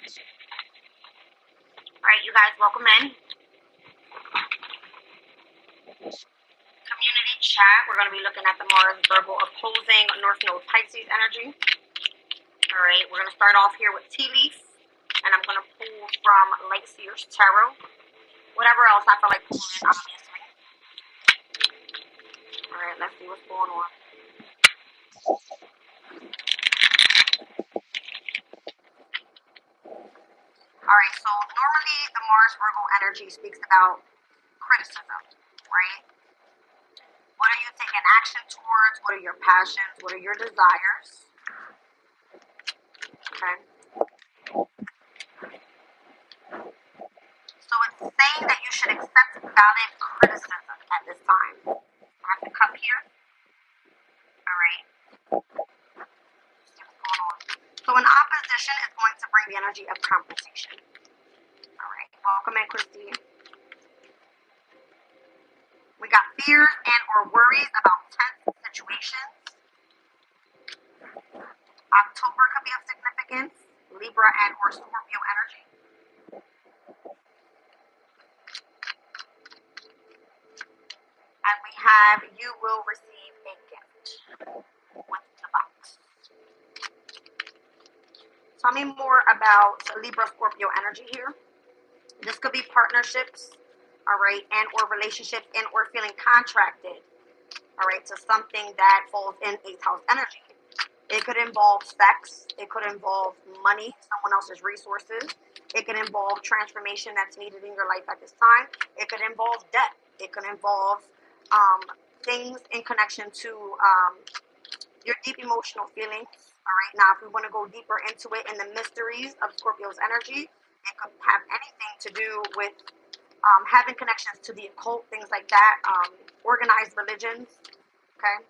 All right, you guys, welcome in. Community chat. We're going to be looking at the Mars Virgo opposing North Node Pisces energy. All right, we're going to start off here with tea leaf, and I'm going to pull from Light Seers Tarot. Whatever else I feel like pulling, obviously. All right, let's see what's going on. All right, so normally the Mars Virgo energy speaks about criticism, right? What are you taking action towards? What are your passions? What are your desires? Okay. So it's saying that you should accept valid criticism at this time. I have the cup here. All right. See what's going on. So an opposition is going to bring the energy of compensation. All right. Welcome in, Christine. We got fears and or worries about tense situations. October could be of significance. Libra and or Scorpio energy. And we have you will receive a gift with the box. Tell me more about Libra Scorpio energy here. This could be partnerships, all right, and or relationships and or feeling contracted, all right, to something that falls in 8th house energy. It could involve sex. It could involve money, someone else's resources. It could involve transformation that's needed in your life at this time. It could involve debt. It could involve things in connection to your deep emotional feelings. All right. Now, if we want to go deeper into it in the mysteries of Scorpio's energy, it could have anything to do with having connections to the occult, things like that, organized religions. Okay.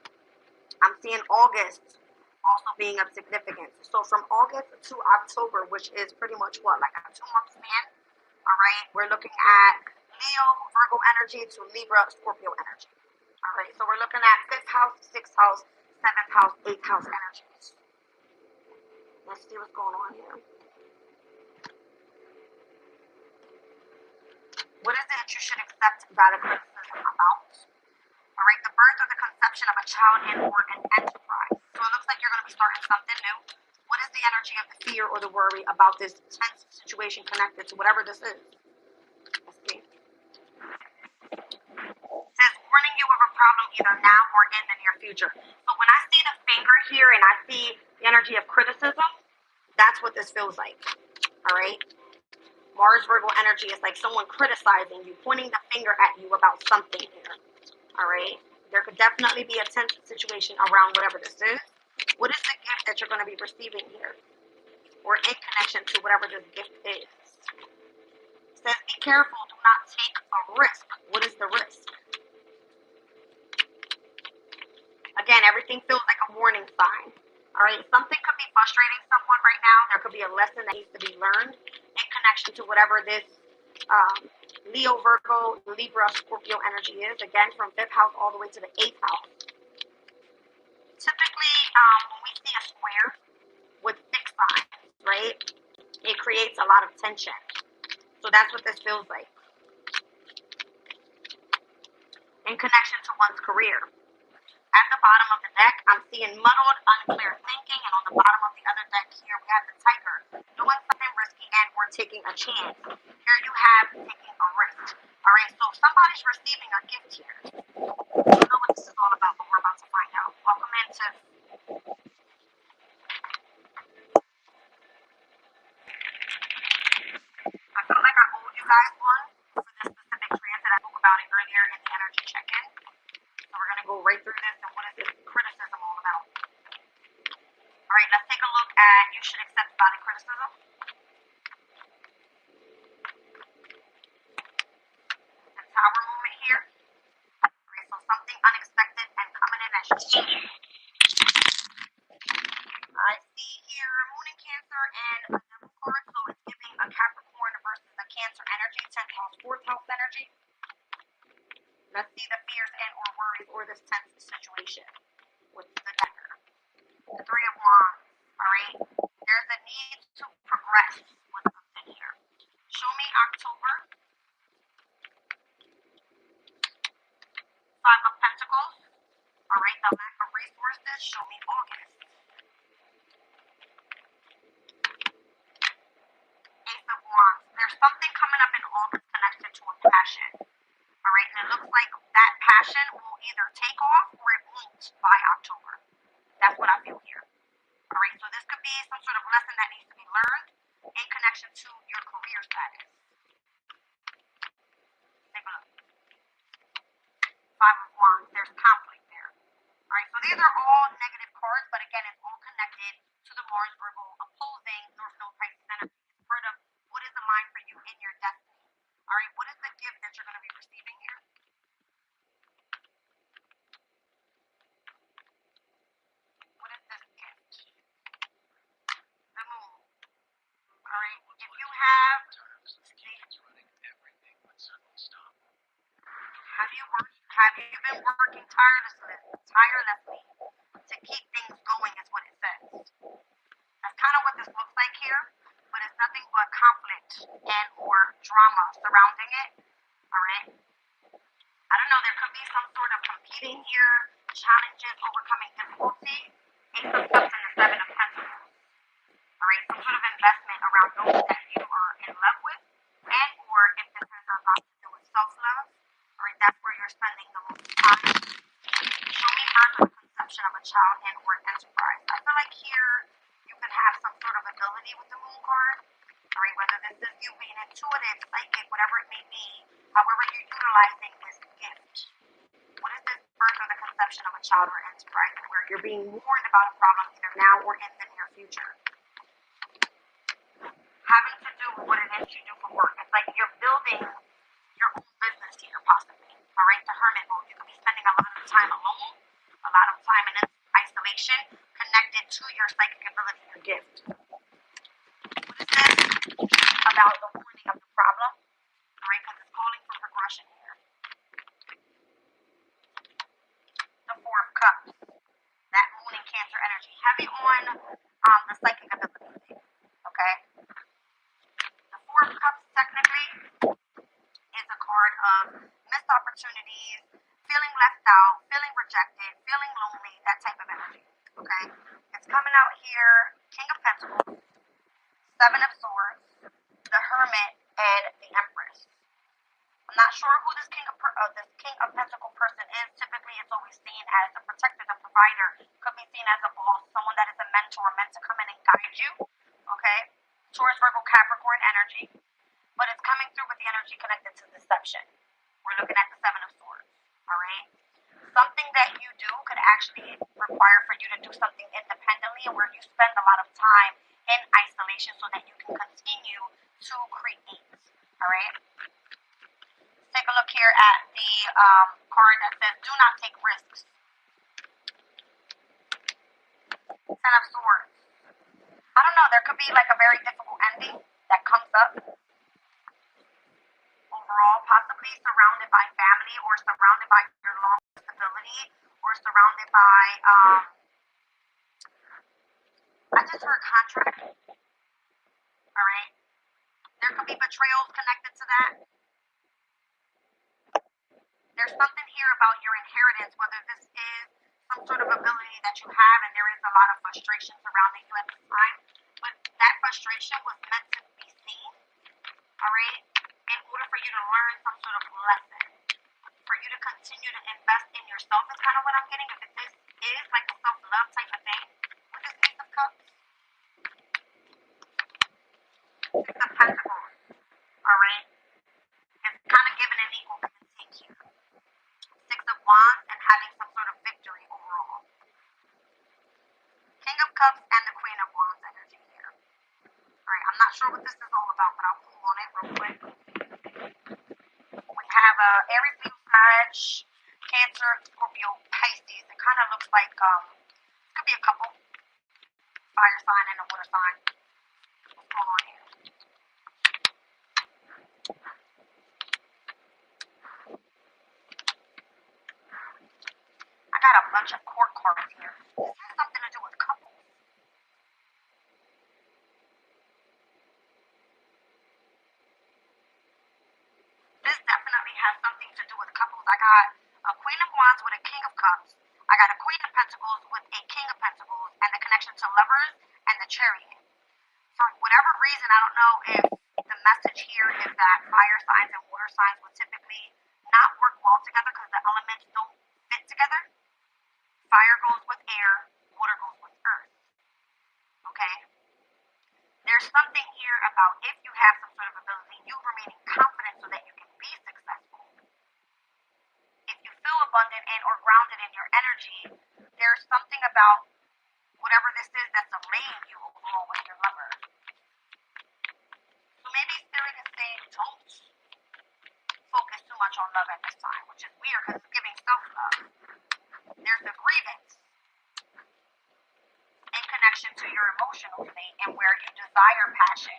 I'm seeing August also being of significance. So from August to October, which is pretty much what, like a 2-month span. All right. We're looking at Leo, Virgo energy to Libra, Scorpio energy. All right. So we're looking at 5th house, 6th house, 7th house, 8th house energies. Let's see what's going on here. What is it you should accept valid criticism about? All right, the birth or the conception of a child and or an enterprise. So it looks like you're going to be starting something new. What is the energy of the fear or the worry about this tense situation connected to whatever this is? Let's see. It says warning you of a problem either now or in the near future. So when I see the finger here and I see the energy of criticism, that's what this feels like. All right. Mars Virgo energy is like someone criticizing you, pointing the finger at you about something here. All right. There could definitely be a tense situation around whatever this is. What is the gift that you're going to be receiving here? Or in connection to whatever this gift is. It says, be careful, do not take a risk. What is the risk? Again, everything feels like a warning sign. All right, something could be frustrating someone right now. There could be a lesson that needs to be learned in connection to whatever this Leo, Virgo, Libra, Scorpio energy is. Again, from 5th house all the way to the 8th house. Typically, when we see a square with 6 sides, right, it creates a lot of tension. So that's what this feels like in connection to one's career. At the bottom of the deck, I'm seeing muddled, unclear thinking, and on the bottom of the other deck here, we have the tiger doing something risky and or taking a chance. Here you have taking a risk. All right, so somebody's receiving a gift here. I don't know what this is all about, but we're about to find out. Welcome into. I feel like I owed you guys one for this specific transit. I spoke about it earlier in the energy check-in. So we're going to go right through this and what is this criticism all about? All right, let's take a look at you should accept valid criticism. The tower moment here. All right, to your career status. Take a look. Five of Wands, there's conflict there. Alright, so these are all negative cards, but again, it's all connected to the Mars Virgo opposing North Node Pisces energy. It's part of what is aligned for you in your destiny. Alright, what is the gift that you're going to be receiving here? What is this gift? The Moon. Alright, if you have you been working tirelessly to keep things going is what it says. That's kind of what this looks like here, but it's nothing but conflict and or drama surrounding it. Alright? I don't know, there could be some sort of competing here, challenges, overcoming difficulty. Ace of Cups and the Seven of Pentacles. Alright, some sort of investment around those that you are in love with, and or if this has a lot to do with self-love, alright, that's where you're spending the most time. Show me birth or conception of a child and or enterprise. I feel like here you could have some sort of ability with the Moon card. Alright, whether this is you being intuitive, psychic, whatever it may be, however you're utilizing this gift. What is this birth or the conception of a child or enterprise where you're being warned about a problem either now or in the near future? Having to do with what it is you do for work. It's like you're building your own business here, possibly. Alright, the hermit mode. You could be spending a lot of time alone, a lot of time in isolation, connected to your psychic ability, your gift. What is this about the warning of the problem? Alright, because it's calling for progression here. The Four of Cups. That Moon and Cancer energy. Heavy on the psychic ability. Okay? The Four of Cups technically is a card of missed opportunities, feeling left out, feeling rejected, feeling lonely, that type of energy. Okay? It's coming out here, King of Pentacles, Seven of Swords, the Hermit, and the Empress. I'm not sure who this King of Pentacles person is. Typically, it's always seen as the protector, the provider. Could be seen as a boss, someone that is a mentor, meant to come in and guide you. Okay? Taurus, Virgo, Capricorn energy. But it's coming through with the energy connected to deception. We're looking at the Seven of Swords. Alright? Something that you do could actually require for you to do something independently, where you spend a lot of time in isolation so that you can continue to create. Alright? Take a look here at the card that says, do not take risks. Ten of Swords. I don't know, there could be like a very difficult ending that comes up. Overall, possibly surrounded by family or surrounded by your long stability or surrounded by, I just heard contract. Alright? There could be betrayals connected to that. There's something here about your inheritance, whether this is some sort of ability that you have and there is a lot of frustration surrounding you at this time. But that frustration was meant to be seen, alright, in order for you to learn some sort of lesson. For you to continue to invest in yourself is kind of what I'm getting. If this is like a self-love type of thing with this Ace of Cups. Six of Pentacles, alright. It's kind of giving an equal give and take here. Six of Wands and having some sort of victory overall. King of Cups and the Queen of Wands energy here. Alright, I'm not sure what this is all about, but I'll pull on it real quick. We have Aries, Leo, Sag, Cancer, Scorpio, Pisces. It kind of looks like it could be a couple. Fire sign and a water sign. What's going on here? I got a bunch of court cards here. This has something to do with couples. This definitely has something to do with couples. I got a Queen of Wands with a King of Cups. I got a Queen of Pentacles with a King of Pentacles and the connection to Lovers and the Chariot. For whatever reason, I don't know if the message here is that fire signs and water signs would typically not work well together because the elements don't fit together. Fire goes with air, water goes with earth. Okay? There's something here here about if you have some sort of ability, you remaining confident so that you can be successful. If you feel abundant and or grounded in your energy, there's something about whatever this is that's delaying you along with your lover. So maybe Spirit is saying don't focus too much on love at this time, which is weird because it's giving self-love. There's a grievance in connection to your emotional state and where you desire passion.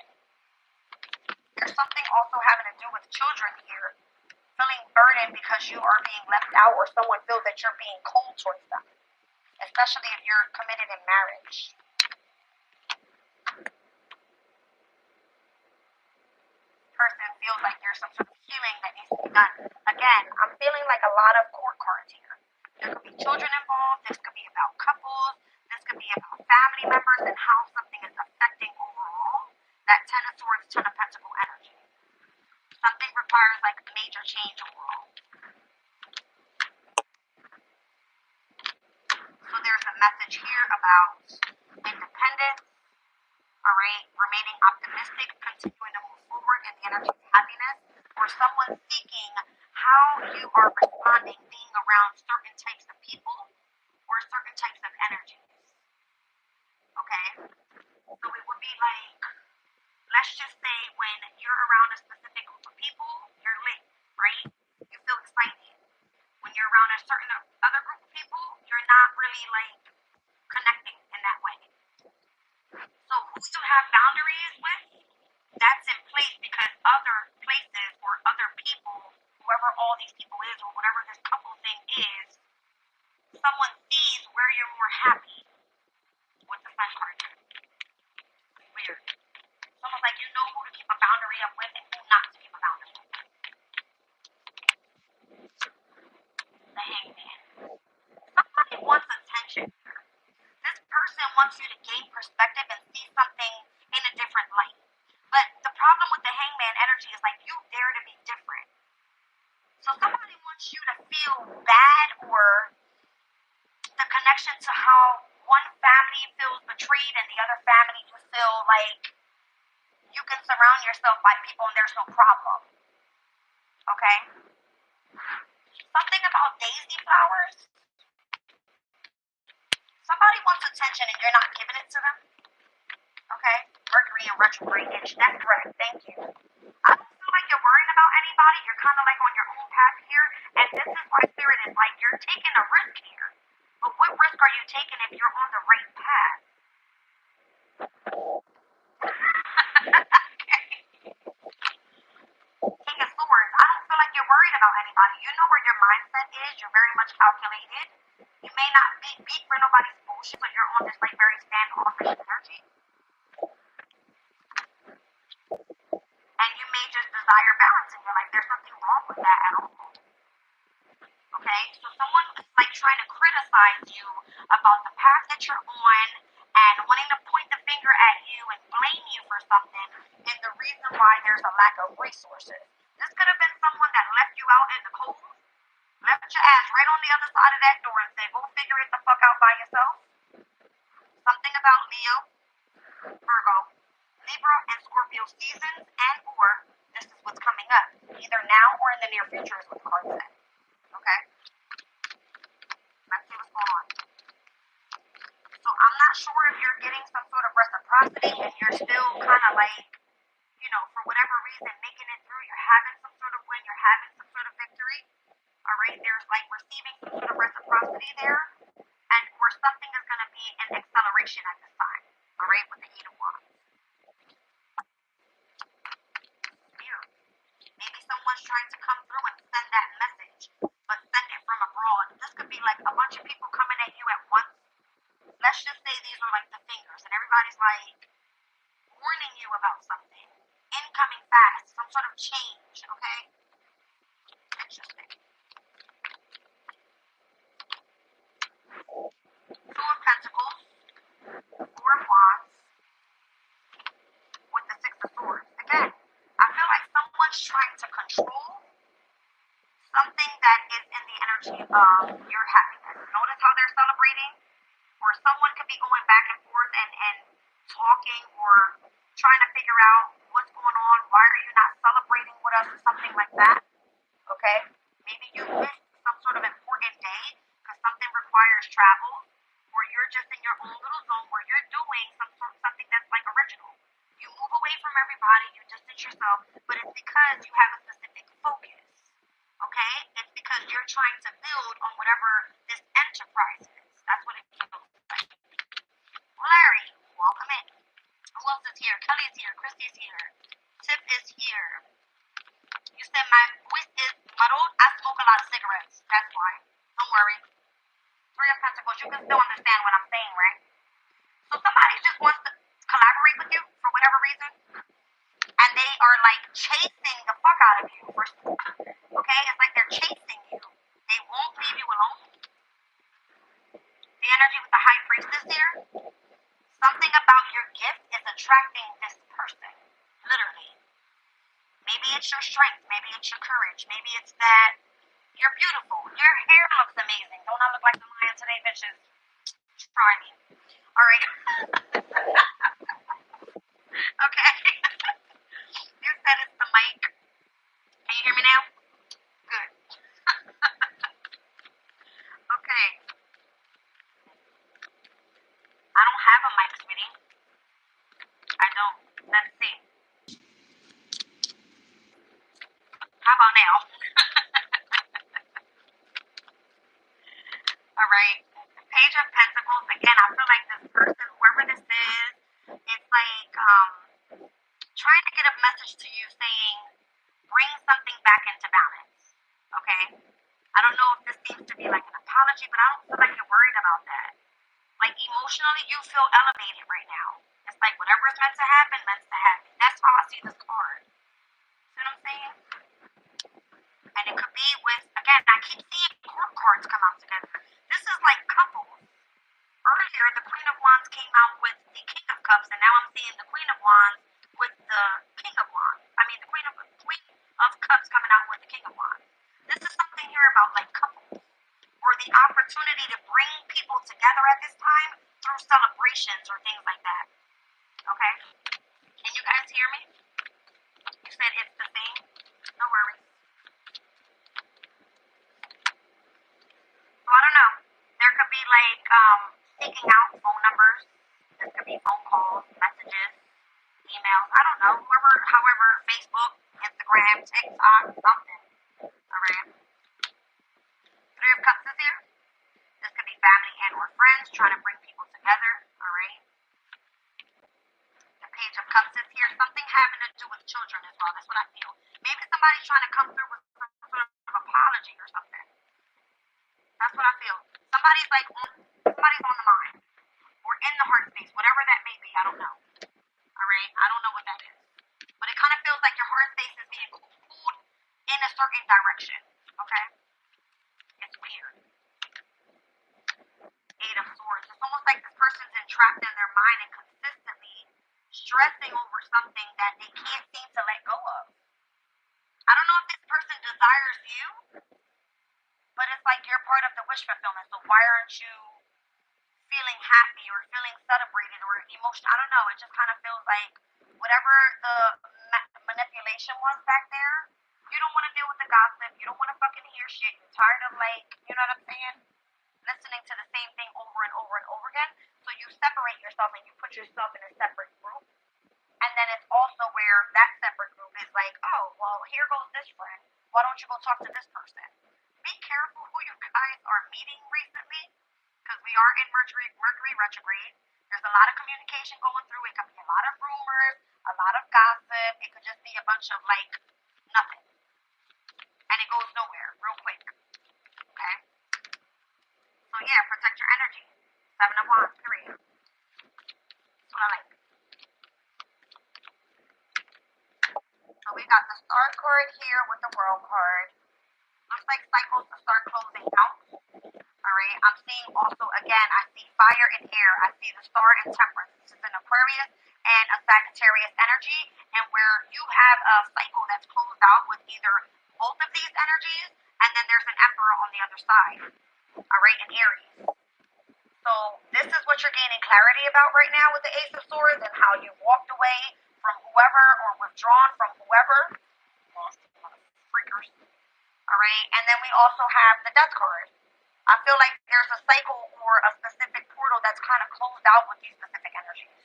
There's something also having to do with children here, feeling burdened because you are being left out or someone feels that you're being cold towards them, especially if you're committed in marriage. Person feels like there's some sort of healing that needs to be done. Again, I'm feeling like a lot of court cards here. There could be children involved. This could be about couples. This could be about family members and how something is affecting overall that Ten of Swords, Ten of Pentacles energy. Something requires like major change overall. So there's a message here about independence, all right, remaining optimistic, continuing to move forward in the energy of happiness, or someone seeking how you are responding, being around certain types of people or certain types of energies. Okay? So it would be like, let's just say when you're around a specific group of people, you're lit, right? You feel excited. When you're around a certain other group of people, you're not really like connecting in that way. So who you have boundaries with, that's in place because other places or other people, whoever all these people is or whatever this couple thing is, someone sees where you're more happy with the Sun card. It's weird. It's almost like you know who to keep a boundary up with and who not to keep a boundary up with. The Hangman. Somebody wants attention here. This person wants you to gain perspective and see something in a different light. But the problem with the Hangman energy is like you dare to be different. So somebody wants you to feel bad or the connection to how one family feels betrayed and the other family you feel like you can surround yourself by people and there's no problem. Okay? Something about daisy flowers. Somebody wants attention and you're not giving it to them. Okay? Mercury in retrograde. That's correct. Thank you. I don't feel like you're worrying about anybody. You're kind of like on your own path here. And this is why Spirit is like, you're taking a risk here. But what risk are you taking if you're on the right path? King of Swords. I don't feel like you're worried about anybody. You know where your mindset is. You're very much calculated. You may not be beat for nobody's bullshit, but you're on this like very standoffish energy. And you may just desire balance in your life. There's nothing wrong with that at all. Okay? So someone is like trying to criticize you about the path that you're on and wanting to point the finger at you and blame you for something and the reason why there's a lack of resources. This could have been someone that left you out in the cold, left your ass right on the other side of that door and said, go figure it the fuck out by yourself. Something about Leo, Virgo, Libra, and Scorpio seasons and or this is what's coming up. Either now or in the near future is what the card said. Okay? Let's see what's going on. So I'm not sure if you're getting some sort of reciprocity and you're still kind of like, you know, for whatever reason, making it through, you're having some sort of win, you're having some sort of victory. All right, there's like receiving some sort of reciprocity there, and or something is going to be an acceleration at this time. All right, with the Eight of Wands. Here, maybe someone's trying to come through and send that message, but send it from abroad. This could be like a bunch of people coming at you at once. Let's just say these are like the fingers, and everybody's like warning you about something. Incoming fast, some sort of change, okay? Interesting. Two of Pentacles, Four of Wands, with the Six of Swords. Again, I feel like someone's trying to control something that is in the energy of your happiness. Notice how they're celebrating? Or someone could be going back and forth and talking or trying to figure out yourself, but it's because you have a specific focus. Okay? It's because you're trying to build on whatever this enterprise is. That's what it feels like. Larry, welcome in. Who else is here? Kelly is here. Christy is here. Tip is here. You said my voice is muddled. I smoke a lot of cigarettes. That's why. Don't worry. Three of Pentacles. You can still understand what I'm saying, right? So somebody just wants to collaborate with you for whatever reason, and they are like chasing the fuck out of you. Okay? It's like they're chasing you. They won't leave you alone. The energy with the High Priestess here. Something about your gift is attracting this person. Literally. Maybe it's your strength. Maybe it's your courage. Maybe it's that you're beautiful. Your hair looks amazing. Don't I look like the lion today, bitches? Try me. Alright. Okay. You said it's the mic. Can you hear me now? Good. Okay. I don't have a mic, sweetie. I don't. Let's see. How about now? Alright. Page of Pentacles. Again, I feel like this person, whoever this is, it's like trying to get a message to you saying, bring something back into balance. Okay? I don't know if this seems to be like an apology, but I don't feel like you're worried about that. Like emotionally, you feel elevated right now. It's like whatever is meant to happen, meant to happen. That's how I see this card. See what I'm saying? And it could be with, again, I keep seeing court cards come out together. This is like couples. Earlier, the Queen of Wands came out with the King of Cups, and now I'm seeing the Queen of Wands with the King of Wands. I mean, the Queen of Cups coming out with the King of Wands. This is something here about like couples, or the opportunity to bring people together at this time through celebrations or things like that. Okay? Can you guys hear me? You said it's the same? No worries. So I don't know. There could be like seeking out phone numbers. This could be phone calls, messages, emails. I don't know. However, Facebook, Instagram, TikTok, something. Alright. Three of Cups is here. This could be family and or friends trying to bring people together. Alright. The Page of Cups is here. Something having to do with children as well. That's what I feel. Maybe somebody's trying to come through with some sort of apology or something. That's what I feel. Somebody's on the mind. Or in the heart space. Whatever that may be. I don't know. Alright? I don't know what that is. But it kind of feels like your heart space is being pulled in a certain direction. Okay? It's weird. Eight of Swords. It's almost like this person's entrapped in their mind and consistently stressing over something that they can't seem to let go of. I don't know if this person desires you, but it's like you're part of the wish fulfillment. So why aren't you feeling happy or feeling celebrated or emotional? I don't know. It just kind of feels like whatever the manipulation was back there, you don't want to deal with the gossip. You don't want to fucking hear shit. You're tired of like, you know what I'm saying? Listening to the same thing over and over and over again. So you separate yourself and you put yourself in a separate group. And then it's also where that separate group is like, oh, well, here goes this friend. Why don't you go talk to this person? Be careful who you guys are meeting recently, because we are in Mercury retrograde. There's a lot of communication going through. It could be a lot of rumors, a lot of gossip. It could just be a bunch of like nothing. And it goes nowhere real quick. Okay? So yeah, protect your energy. 7 of Wands, period. That's what I like. So we got the Star card here with the World card. Looks like cycles to start closing out. Alright, I'm seeing also, again, I see fire and air. I see the Star and Temperance. This is an Aquarius and a Sagittarius energy, and where you have a cycle that's closed out with either both of these energies, and then there's an Emperor on the other side. Alright, and Aries. So this is what you're gaining clarity about right now with the Ace of Swords, and how you walked away from whoever or withdrawn from whoever. Freakers. Alright, and then we also have the Death card. I feel like there's a cycle or a specific portal that's kind of closed out with these specific energies.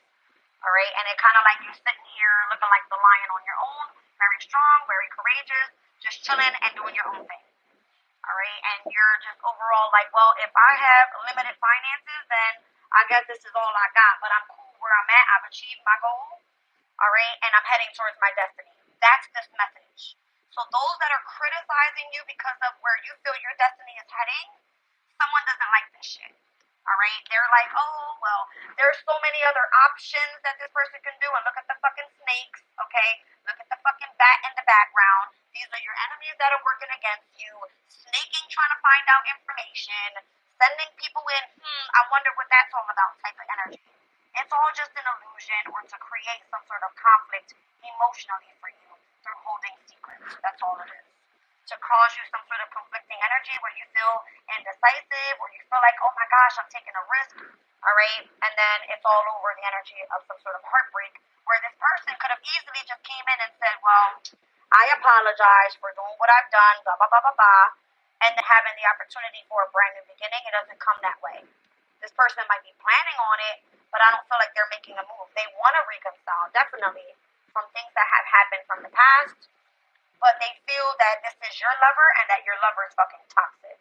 All right, and it kind of like you sitting here looking like the lion on your own, very strong, very courageous, just chilling and doing your own thing. All right, and you're just overall like, well, if I have limited finances, then I guess this is all I got. But I'm cool where I'm at. I've achieved my goal. All right, and I'm heading towards my destiny. That's this message. So those that are criticizing you because of where you feel your destiny is heading, someone doesn't like this shit. All right, they're like, oh well, there's so many other options that this person can do, and look at the fucking snakes. Okay, look at the fucking bat in the background. These are your enemies that are working against you, snaking, trying to find out information, sending people in. I wonder what that's all about. Type of energy. It's all just an illusion or to create some sort of conflict emotionally for you through holding secrets. That's all it is. To cause you some sort of conflicting energy where you feel indecisive or you feel like, oh my gosh, I'm taking a risk. All right. And then it's all over the energy of some sort of heartbreak where this person could have easily just came in and said, well, I apologize for doing what I've done, blah, blah, blah, blah, blah. And then having the opportunity for a brand new beginning, it doesn't come that way. This person might be planning on it, but I don't feel like they're making a move. They want to reconcile, definitely, from things that have happened from the past, but they feel that this is your lover and that your lover is fucking toxic.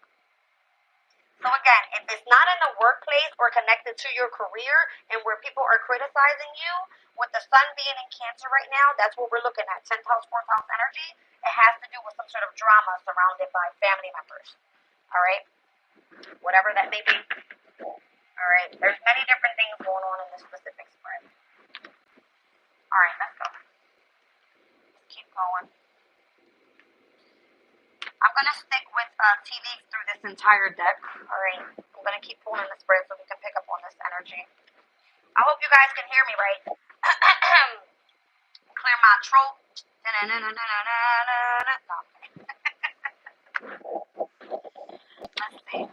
So again, if it's not in the workplace or connected to your career and where people are criticizing you, with the sun being in Cancer right now, that's what we're looking at, 10th house, 4th house energy. It has to do with some sort of drama surrounded by family members. All right? Whatever that may be. All right? There's many different things going on in this specific spread. All right, let's go. Let's keep going. I'm going to stick with tea leaves through this entire deck. All right. I'm going to keep pulling the spread so we can pick up on this energy. I hope you guys can hear me right. Clear my throat. No. Let's see.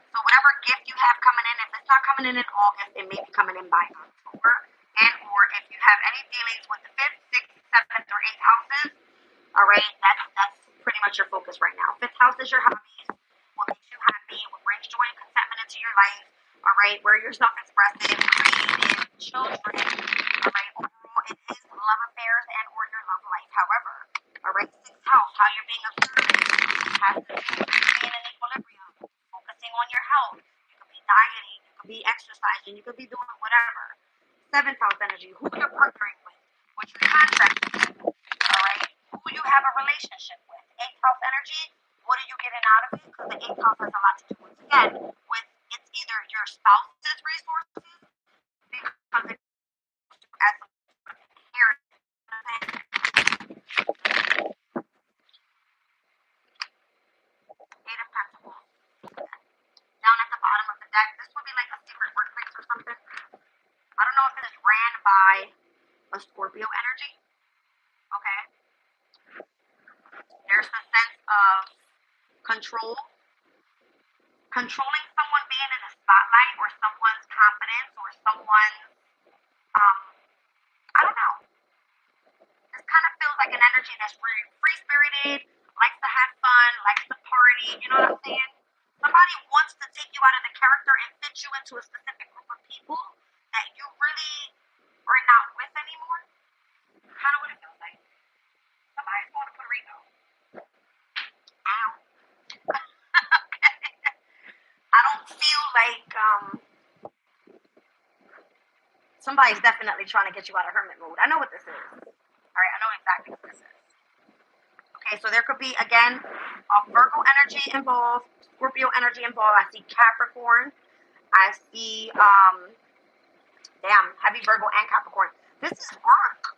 So whatever gift you have coming in, if it's not coming in August, it may be coming in by October. And or if you have any dealings with the 5th, 6th, 7th, or 8th houses, all right, that's pretty much your focus right now. 5th house is your hobbies, what makes you happy, what brings joy and contentment into your life. All right, where you're self-expressive, creative, children. All right, overall, it is love affairs and or your love life. However, all right, 6th house, how you're being observed, has to do with being in equilibrium, focusing on your health. You could be dieting, you could be exercising, you could be doing whatever. 7th house energy, who you're partnering with, what you're contracting with. All right, who you have a relationship with. 8th house energy, what are you getting out of it? Because the 8th house has a lot to do with, again, with it's either your spouse's resources, because it as a parent. 8 of Pentacles. Down at the bottom of the deck, this would be like a secret workplace or something. I don't know if it is ran by a Scorpio energy. Okay. There's a sense of control. Controlling someone being in the spotlight or someone's confidence or someone's, I don't know. This kind of feels like an energy that's very free-spirited, likes to have fun, likes to party, you know what I'm saying? Somebody wants to take you out of the character and fit you into a specific group of people that you really are not with anymore. Kind of what it feels like. Somebody's going to Puerto Rico. Ow. Okay. I don't feel like somebody's definitely trying to get you out of hermit mode. I know what this is. All right, I know exactly what this is. Okay, so there could be, again, a Virgo energy involved, Scorpio energy involved. I see Capricorn. I see, heavy Virgo and Capricorn. This is work.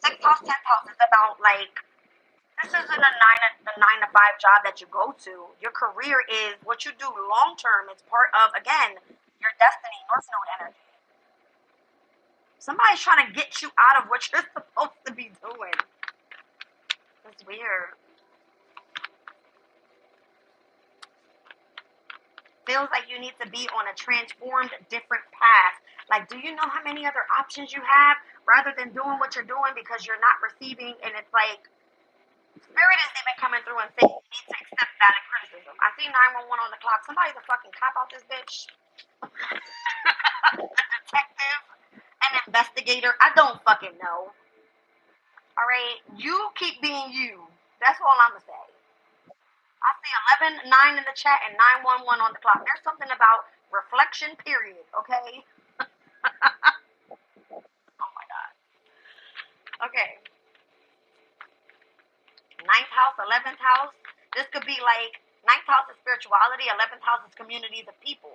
6th house, 10th house is about, like, this isn't a 9 to 5 job that you go to. Your career is what you do long term. It's part of, again, your destiny, North Node energy. Somebody's trying to get you out of what you're supposed to be doing. That's weird. Feels like you need to be on a transformed, different path. Like, do you know how many other options you have rather than doing what you're doing because you're not receiving? And it's like, Spirit is even coming through and saying you need to accept valid criticism. I see 911 on the clock. Somebody's a fucking cop out this bitch. The detective. An investigator. I don't fucking know. All right, you keep being you. That's all I'm gonna say. I see 11, 9 in the chat and 911 on the clock. There's something about reflection. Period. Okay. Oh my god. Okay. Ninth house, 11th house. This could be like ninth house is spirituality, 11th house is communities of people.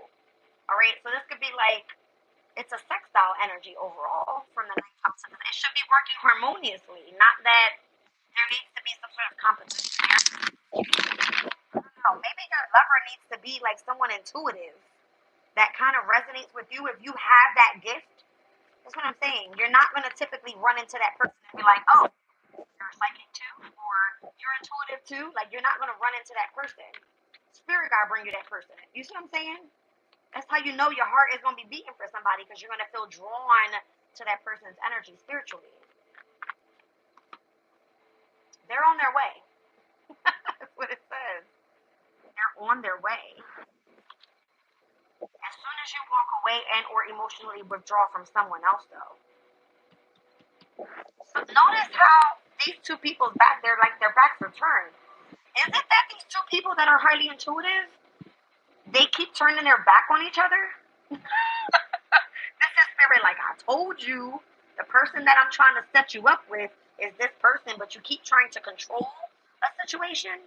All right. So this could be like it's a sextile energy overall from the ninth house. It should be working harmoniously, not that there needs to be some sort of competition. No, maybe your lover needs to be like someone intuitive that kind of resonates with you. If you have that gift, that's what I'm saying. You're not going to typically run into that person and be like, oh, you're psychic too, or you're intuitive too. Like, you're not going to run into that person. Spirit guide bring you that person. You see what I'm saying? That's how you know your heart is going to be beating for somebody, because you're going to feel drawn to that person's energy spiritually. They're on their way. That's what it says. They're on their way. As soon as you walk away and or emotionally withdraw from someone else, though. So notice how these two people's back, they're like their backs are turned. Is it that these two people that are highly intuitive, they keep turning their back on each other? This is spirit, like, I told you, the person that I'm trying to set you up with is this person, but you keep trying to control a situation,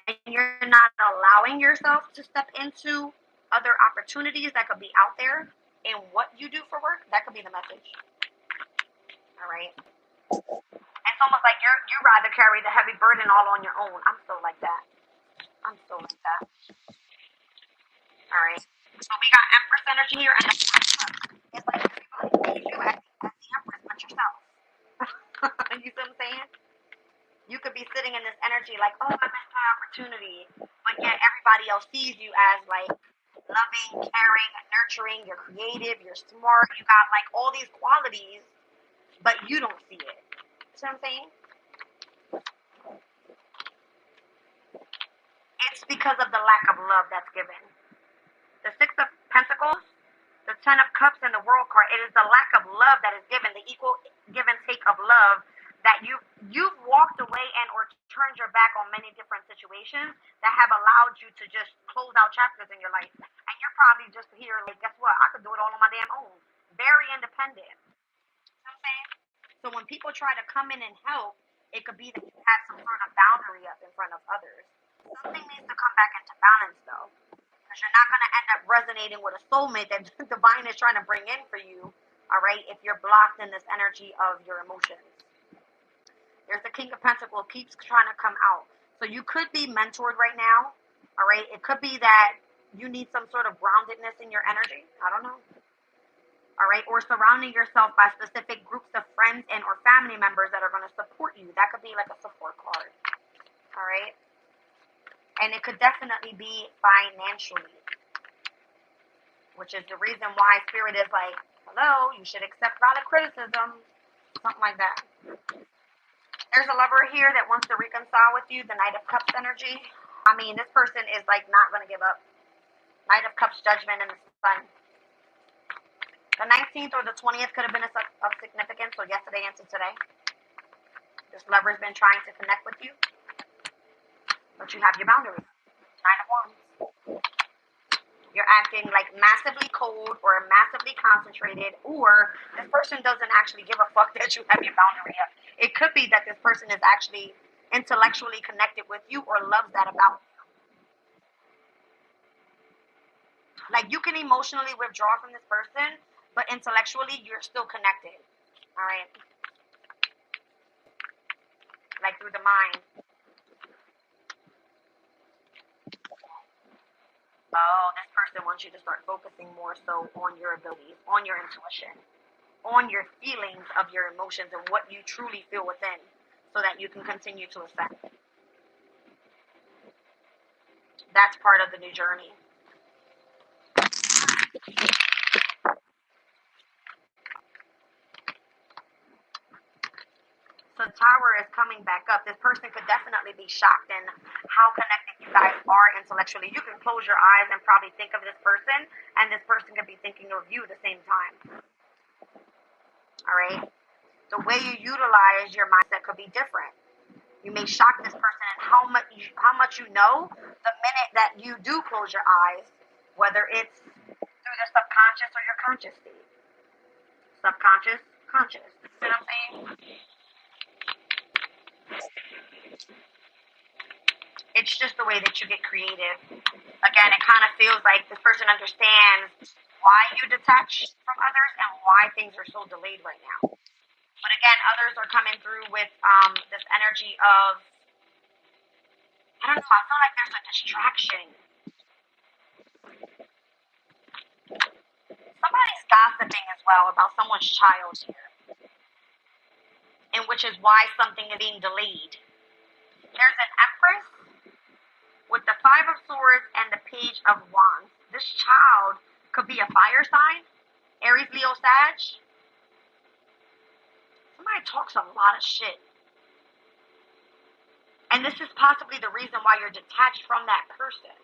and you're not allowing yourself to step into other opportunities that could be out there in what you do for work. That could be the message. All right. It's almost like you rather carry the heavy burden all on your own. I'm so like that. I'm so like that. All right. So we got Empress energy here, and it's like everybody sees you as the Empress, but yourself. You see what I'm saying? You could be sitting in this energy like, oh, I missed my opportunity, but yet everybody else sees you as like loving, caring, nurturing. You're creative. You're smart. You got like all these qualities, but you don't see it. See what I'm saying? It's because of the lack of love that's given. The Six of Pentacles, the Ten of Cups, and the World card. It is the lack of love that is given, the equal give and take of love, that you've walked away and or turned your back on many different situations that have allowed you to just close out chapters in your life. And you're probably just here like, guess what? I could do it all on my damn own. Very independent. You know what I'm saying? So when people try to come in and help, it could be that you have some sort of boundary up in front of others. Something needs to come back into balance, though, because you're not going to end up resonating with a soulmate that divine is trying to bring in for you, all right, if you're blocked in this energy of your emotions. There's the King of Pentacles keeps trying to come out. So you could be mentored right now, all right? It could be that you need some sort of groundedness in your energy. I don't know. All right, or surrounding yourself by specific groups of friends and or family members that are going to support you. That could be like a support card. All right? And it could definitely be financially, which is the reason why Spirit is like, hello, you should accept valid criticism, something like that. There's a lover here that wants to reconcile with you, the Knight of Cups energy. I mean, this person is like not going to give up. Knight of Cups, Judgment, and the Sun. The 19th or the 20th could have been of significance, so yesterday into today. This lover's been trying to connect with you, but you have your boundaries. Nine of Wands. You're acting like massively cold or massively concentrated, or this person doesn't actually give a fuck that you have your boundary up. It could be that this person is actually intellectually connected with you or loves that about you. Like, you can emotionally withdraw from this person, but intellectually you're still connected. All right? Like through the mind. Oh, this person wants you to start focusing more so on your abilities, on your intuition, on your feelings of your emotions and what you truly feel within, so that you can continue to ascend. That's part of the new journey. So the Tower is coming back up. This person could definitely be shocked in how connected you guys are intellectually. You can close your eyes and probably think of this person, and this person could be thinking of you at the same time. All right. The way you utilize your mindset could be different. You may shock this person in how much you know the minute that you do close your eyes, whether it's through the subconscious or your conscious state. Subconscious, conscious. You know what I'm saying? It's just the way that you get creative. Again, it kind of feels like this person understands why you detach from others and why things are so delayed right now. But again, others are coming through with this energy of, I don't know, I feel like there's a distraction. Somebody's gossiping as well about someone's child here, and which is why something is being delayed. There's an Empress with the Five of Swords and the Page of Wands. This child could be a fire sign, Aries, Leo, Sag. Somebody talks a lot of shit. And this is possibly the reason why you're detached from that person.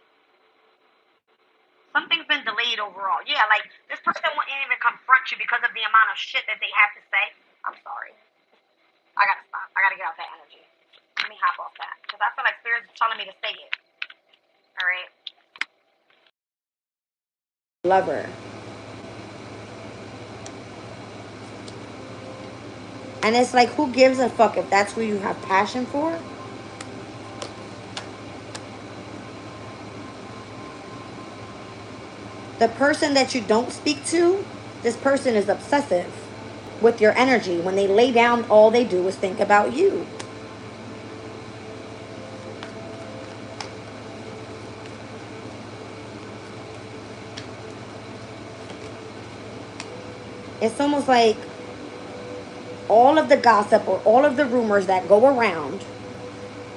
Something's been delayed overall. Yeah, like this person wouldn't even confront you because of the amount of shit that they have to say. I'm sorry. I gotta stop. I gotta get out that energy. Let me hop off that. Because I feel like Spirit's telling me to say it. Alright. Lover. And it's like, who gives a fuck if that's who you have passion for? The person that you don't speak to, this person is obsessive with your energy. When they lay down, all they do is think about you. It's almost like all of the gossip or all of the rumors that go around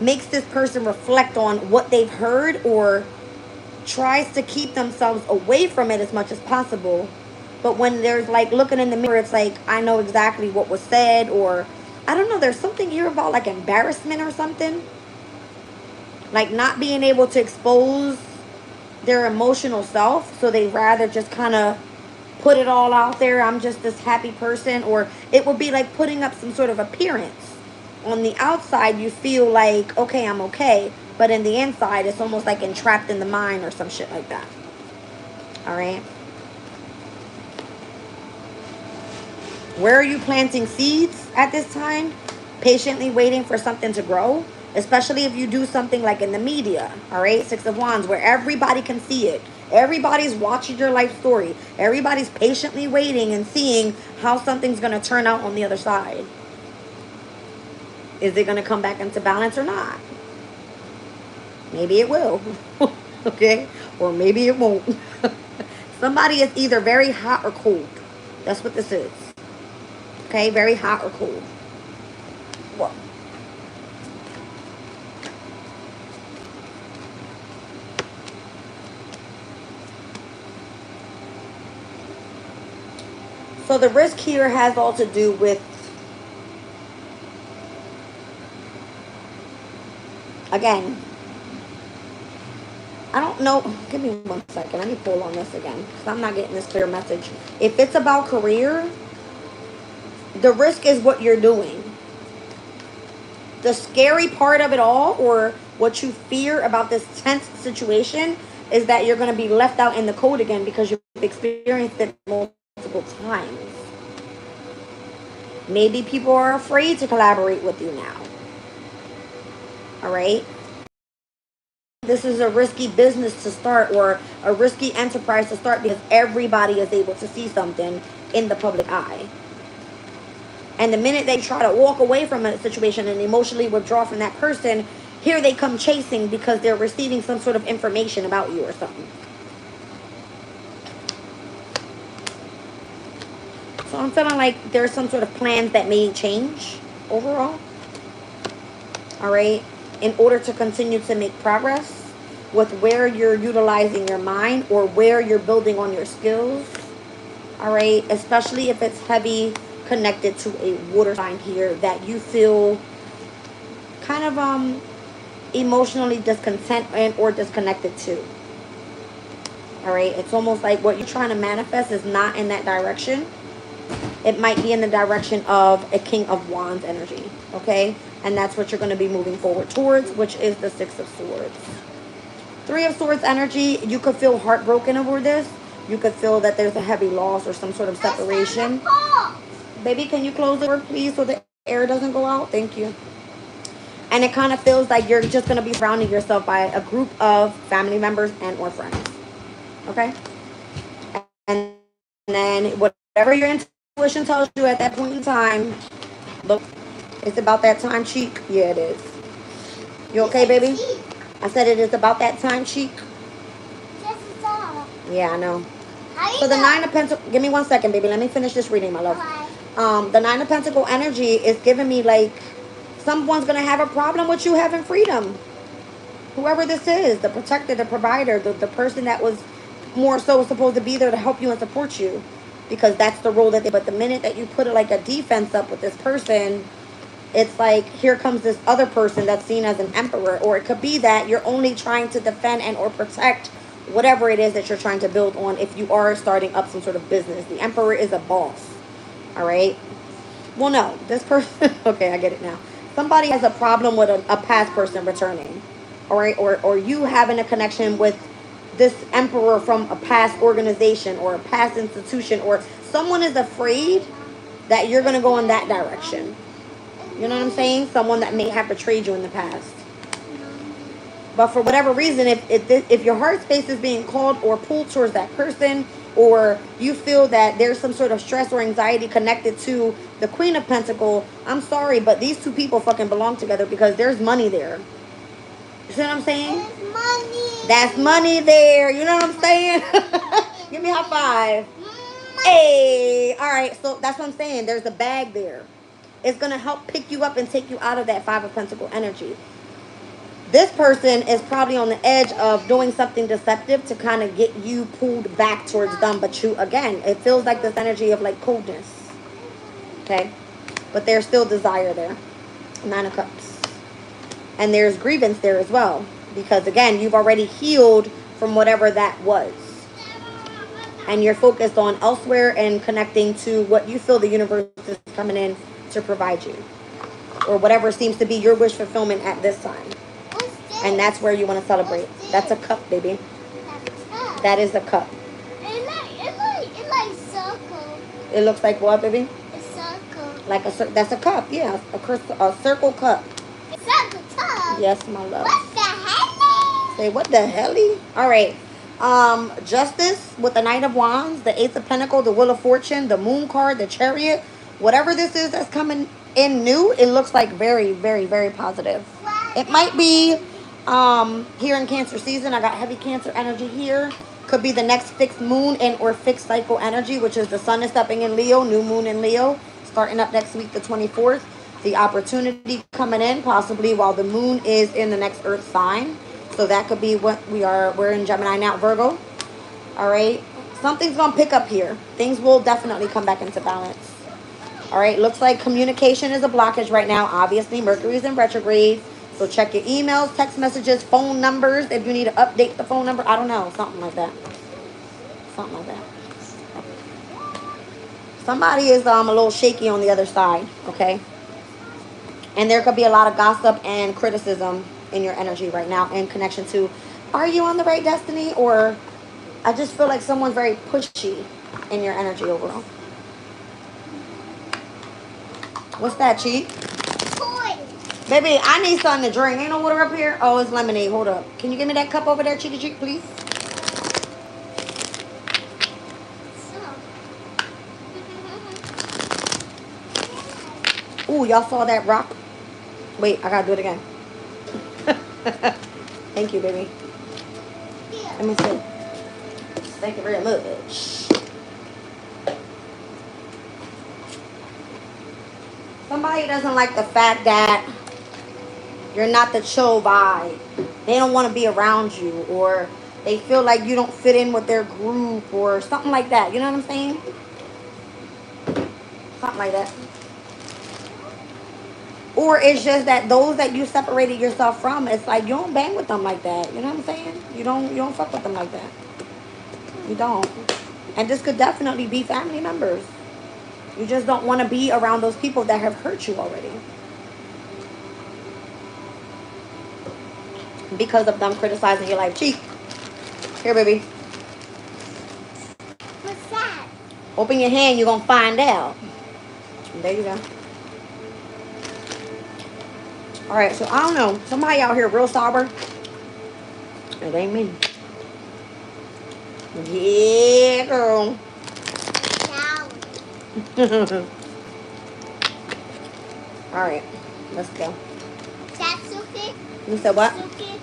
makes this person reflect on what they've heard or tries to keep themselves away from it as much as possible. But when there's like looking in the mirror, it's like, I know exactly what was said, or I don't know, there's something here about like embarrassment or something. Like not being able to expose their emotional self, so they rather just kind of put it all out there. I'm just this happy person, or it would be like putting up some sort of appearance. On the outside, you feel like, okay, I'm okay, but in the inside, it's almost like entrapped in the mind or some shit like that. All right. Where are you planting seeds at this time? Patiently waiting for something to grow, especially if you do something like in the media. All right. Six of Wands, where everybody can see it. Everybody's watching your life story. Everybody's patiently waiting and seeing how something's going to turn out on the other side. Is it going to come back into balance or not? Maybe it will. Okay. Or maybe it won't. Somebody is either very hot or cold. That's what this is. Okay. Very hot or cold. Well, so the risk here has all to do with, again, I don't know. Give me 1 second. Let me pull on this again because I'm not getting this clear message. If it's about career, the risk is what you're doing. The scary part of it all, or what you fear about this tense situation, is that you're going to be left out in the cold again because you've experienced it multiple times. Maybe people are afraid to collaborate with you now. All right. This is a risky business to start, or a risky enterprise to start, because everybody is able to see something in the public eye. And the minute they try to walk away from a situation and emotionally withdraw from that person, here they come chasing because they're receiving some sort of information about you or something. So I'm feeling like there's some sort of plans that may change overall. All right. In order to continue to make progress with where you're utilizing your mind or where you're building on your skills. All right. Especially if it's heavy connected to a water sign here that you feel kind of emotionally discontent and or disconnected to. All right. It's almost like what you're trying to manifest is not in that direction. it might be in the direction of a King of Wands energy, okay? And that's what you're going to be moving forward towards, which is the Six of Swords. Three of Swords energy, you could feel heartbroken over this. You could feel that there's a heavy loss or some sort of separation. Baby, can you close the door, please, so the air doesn't go out? Thank you. And it kind of feels like you're just going to be surrounding yourself by a group of family members and or friends. Okay? And then whatever your intuition tells you at that point in time, look, it's about that time, cheek. Yeah, it is. You okay, baby? I said it is about that time, cheek. Yeah, I know. So the Nine of Pentacles, give me 1 second, baby. Let me finish this reading, my love. The Nine of Pentacles energy is giving me like someone's going to have a problem with you having freedom. Whoever this is, the protector, the provider, the person that was more so supposed to be there to help you and support you. Because that's the role that they, but the minute that you put it like a defense up with this person, it's like here comes this other person that's seen as an emperor, or it could be that you're only trying to defend and or protect whatever it is that you're trying to build on. If you are starting up some sort of business, the emperor is a boss. All right, well, no, this person okay, I get it now. Somebody has a problem with a past person returning, all right, or you having a connection with this emperor from a past organization or a past institution, or someone is afraid that you're going to go in that direction. You know what I'm saying? Someone that may have betrayed you in the past. But for whatever reason, if your heart space is being called or pulled towards that person, or you feel that there's some sort of stress or anxiety connected to the Queen of Pentacles, I'm sorry, but these two people fucking belong together because there's money there. You see what I'm saying? There's money. That's money there. You know what I'm saying? Give me a high five. Hey, all right. So that's what I'm saying. There's a bag there. It's going to help pick you up and take you out of that Five of Pentacles energy. This person is probably on the edge of doing something deceptive to kind of get you pulled back towards them. But you, again, it feels like this energy of like coldness. Okay? But there's still desire there. Nine of Cups. And there's grievance there as well. Because again, you've already healed from whatever that was. And you're focused on elsewhere and connecting to what you feel the universe is coming in to provide you. Or whatever seems to be your wish fulfillment at this time. And that's where you want to celebrate. That's a cup, baby. That is a cup. It like circle. It looks like what, baby? A circle. Like that's a cup, yeah. A circle cup. A circle cup? Yes, my love. What the hell? Say, what the hell? All right. Justice with the Knight of Wands, the Ace of Pentacles, the Wheel of Fortune, the Moon card, the Chariot. Whatever this is that's coming in new, it looks like very, very, very positive. It might be here in Cancer season. I got heavy Cancer energy here. Could be the next fixed moon and or fixed cycle energy, which is the sun is stepping in Leo, new moon in Leo, starting up next week, the 24th. The opportunity coming in possibly while the moon is in the next earth sign. So that could be what we're in Gemini now, Virgo. All right. Something's going to pick up here. Things will definitely come back into balance. All right. Looks like communication is a blockage right now. Obviously, Mercury's in retrograde. So check your emails, text messages, phone numbers. If you need to update the phone number, I don't know. Something like that. Something like that. Somebody is a little shaky on the other side. Okay. And there could be a lot of gossip and criticism in your energy right now in connection to, are you on the right destiny? Or I just feel like someone's very pushy in your energy overall. What's that, Cheek? Baby, I need something to drink. Ain't no water up here? Oh, it's lemonade. Hold up. Can you give me that cup over there, Cheeky Cheek, please? Ooh, y'all saw that rock? Wait, I gotta do it again. Thank you, baby. Let me see. Thank you very much. Somebody doesn't like the fact that you're not the chill vibe. They don't want to be around you, or they feel like you don't fit in with their group, or something like that. You know what I'm saying? Something like that. Or it's just that those that you separated yourself from, it's like you don't bang with them like that. You know what I'm saying? You don't fuck with them like that. You don't. And this could definitely be family members. You just don't want to be around those people that have hurt you already because of them criticizing your life. Cheek. Here, baby. What's that? Open your hand. You're going to find out. There you go. All right. So, I don't know. Somebody out here real sober. It ain't me. Yeah, girl. Shower. All right. Let's go. That's okay. You said what? Okay.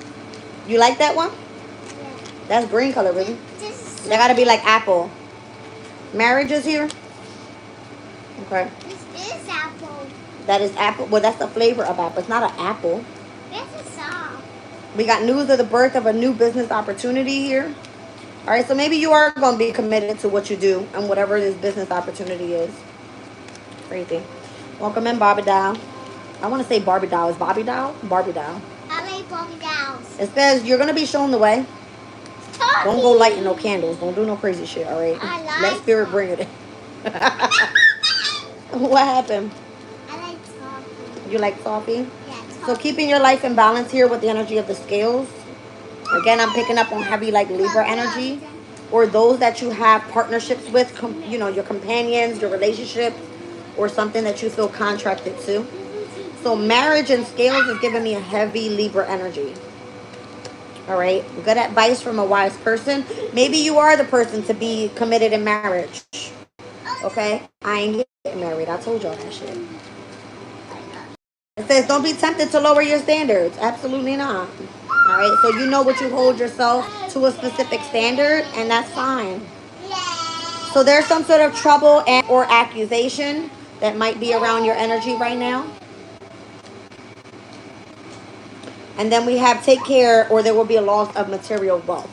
You like that one? Yeah. That's green color, baby. This is They got to be like apple. Marriage is here. Okay. This is apple. That is apple. Well, that's the flavor of apple. It's not an apple. This is soft. We got news of the birth of a new business opportunity here. All right, so maybe you are going to be committed to what you do and whatever this business opportunity is. Crazy. Welcome in, Barbie Doll. I want to say Barbie Doll. Is Barbie Doll? Barbie Doll. I like Bobby dolls. It says you're going to be shown the way. Talkie. Don't go lighting no candles. Don't do no crazy shit, all right? I like Let spirit that. bring it in. What happened? I like talkie. You like coffee? Yeah, So keeping your life in balance here with the energy of the scales. Again, I'm picking up on heavy like Libra energy, or those that you have partnerships with, you know, your companions, your relationships, or something that you feel contracted to. So marriage and scales is giving me a heavy Libra energy. All right, good advice from a wise person. Maybe you are the person to be committed in marriage. Okay, I ain't getting married. I told y'all that shit. It says don't be tempted to lower your standards. Absolutely not. All right, so you know what you hold yourself to a specific standard, and that's fine. So there's some sort of trouble and or accusation that might be around your energy right now. And then we have take care or there will be a loss of material wealth.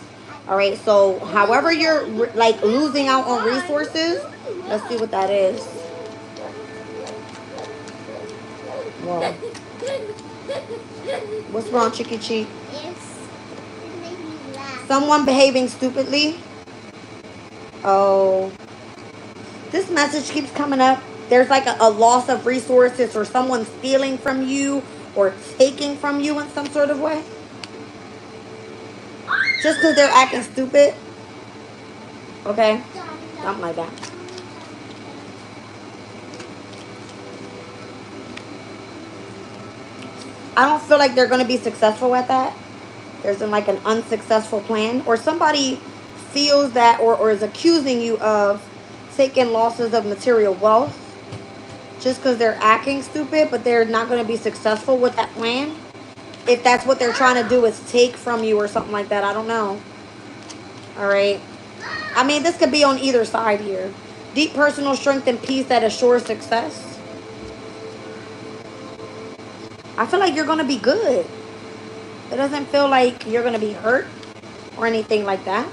All right, so however you're like losing out on resources, let's see what that is. Whoa. What's wrong, Chicky Cheek? It made me laugh. Someone behaving stupidly. Oh, this message keeps coming up. There's like a loss of resources or someone stealing from you or taking from you in some sort of way. Just because they're acting stupid. Okay? Something like that. I don't feel like they're going to be successful at that. There's like an unsuccessful plan. Or somebody feels that or is accusing you of taking losses of material wealth just because they're acting stupid, but they're not going to be successful with that plan. If that's what they're trying to do is take from you or something like that. I don't know. All right. I mean, this could be on either side here. Deep personal strength and peace that assures success. I feel like you're going to be good. It doesn't feel like you're going to be hurt or anything like that.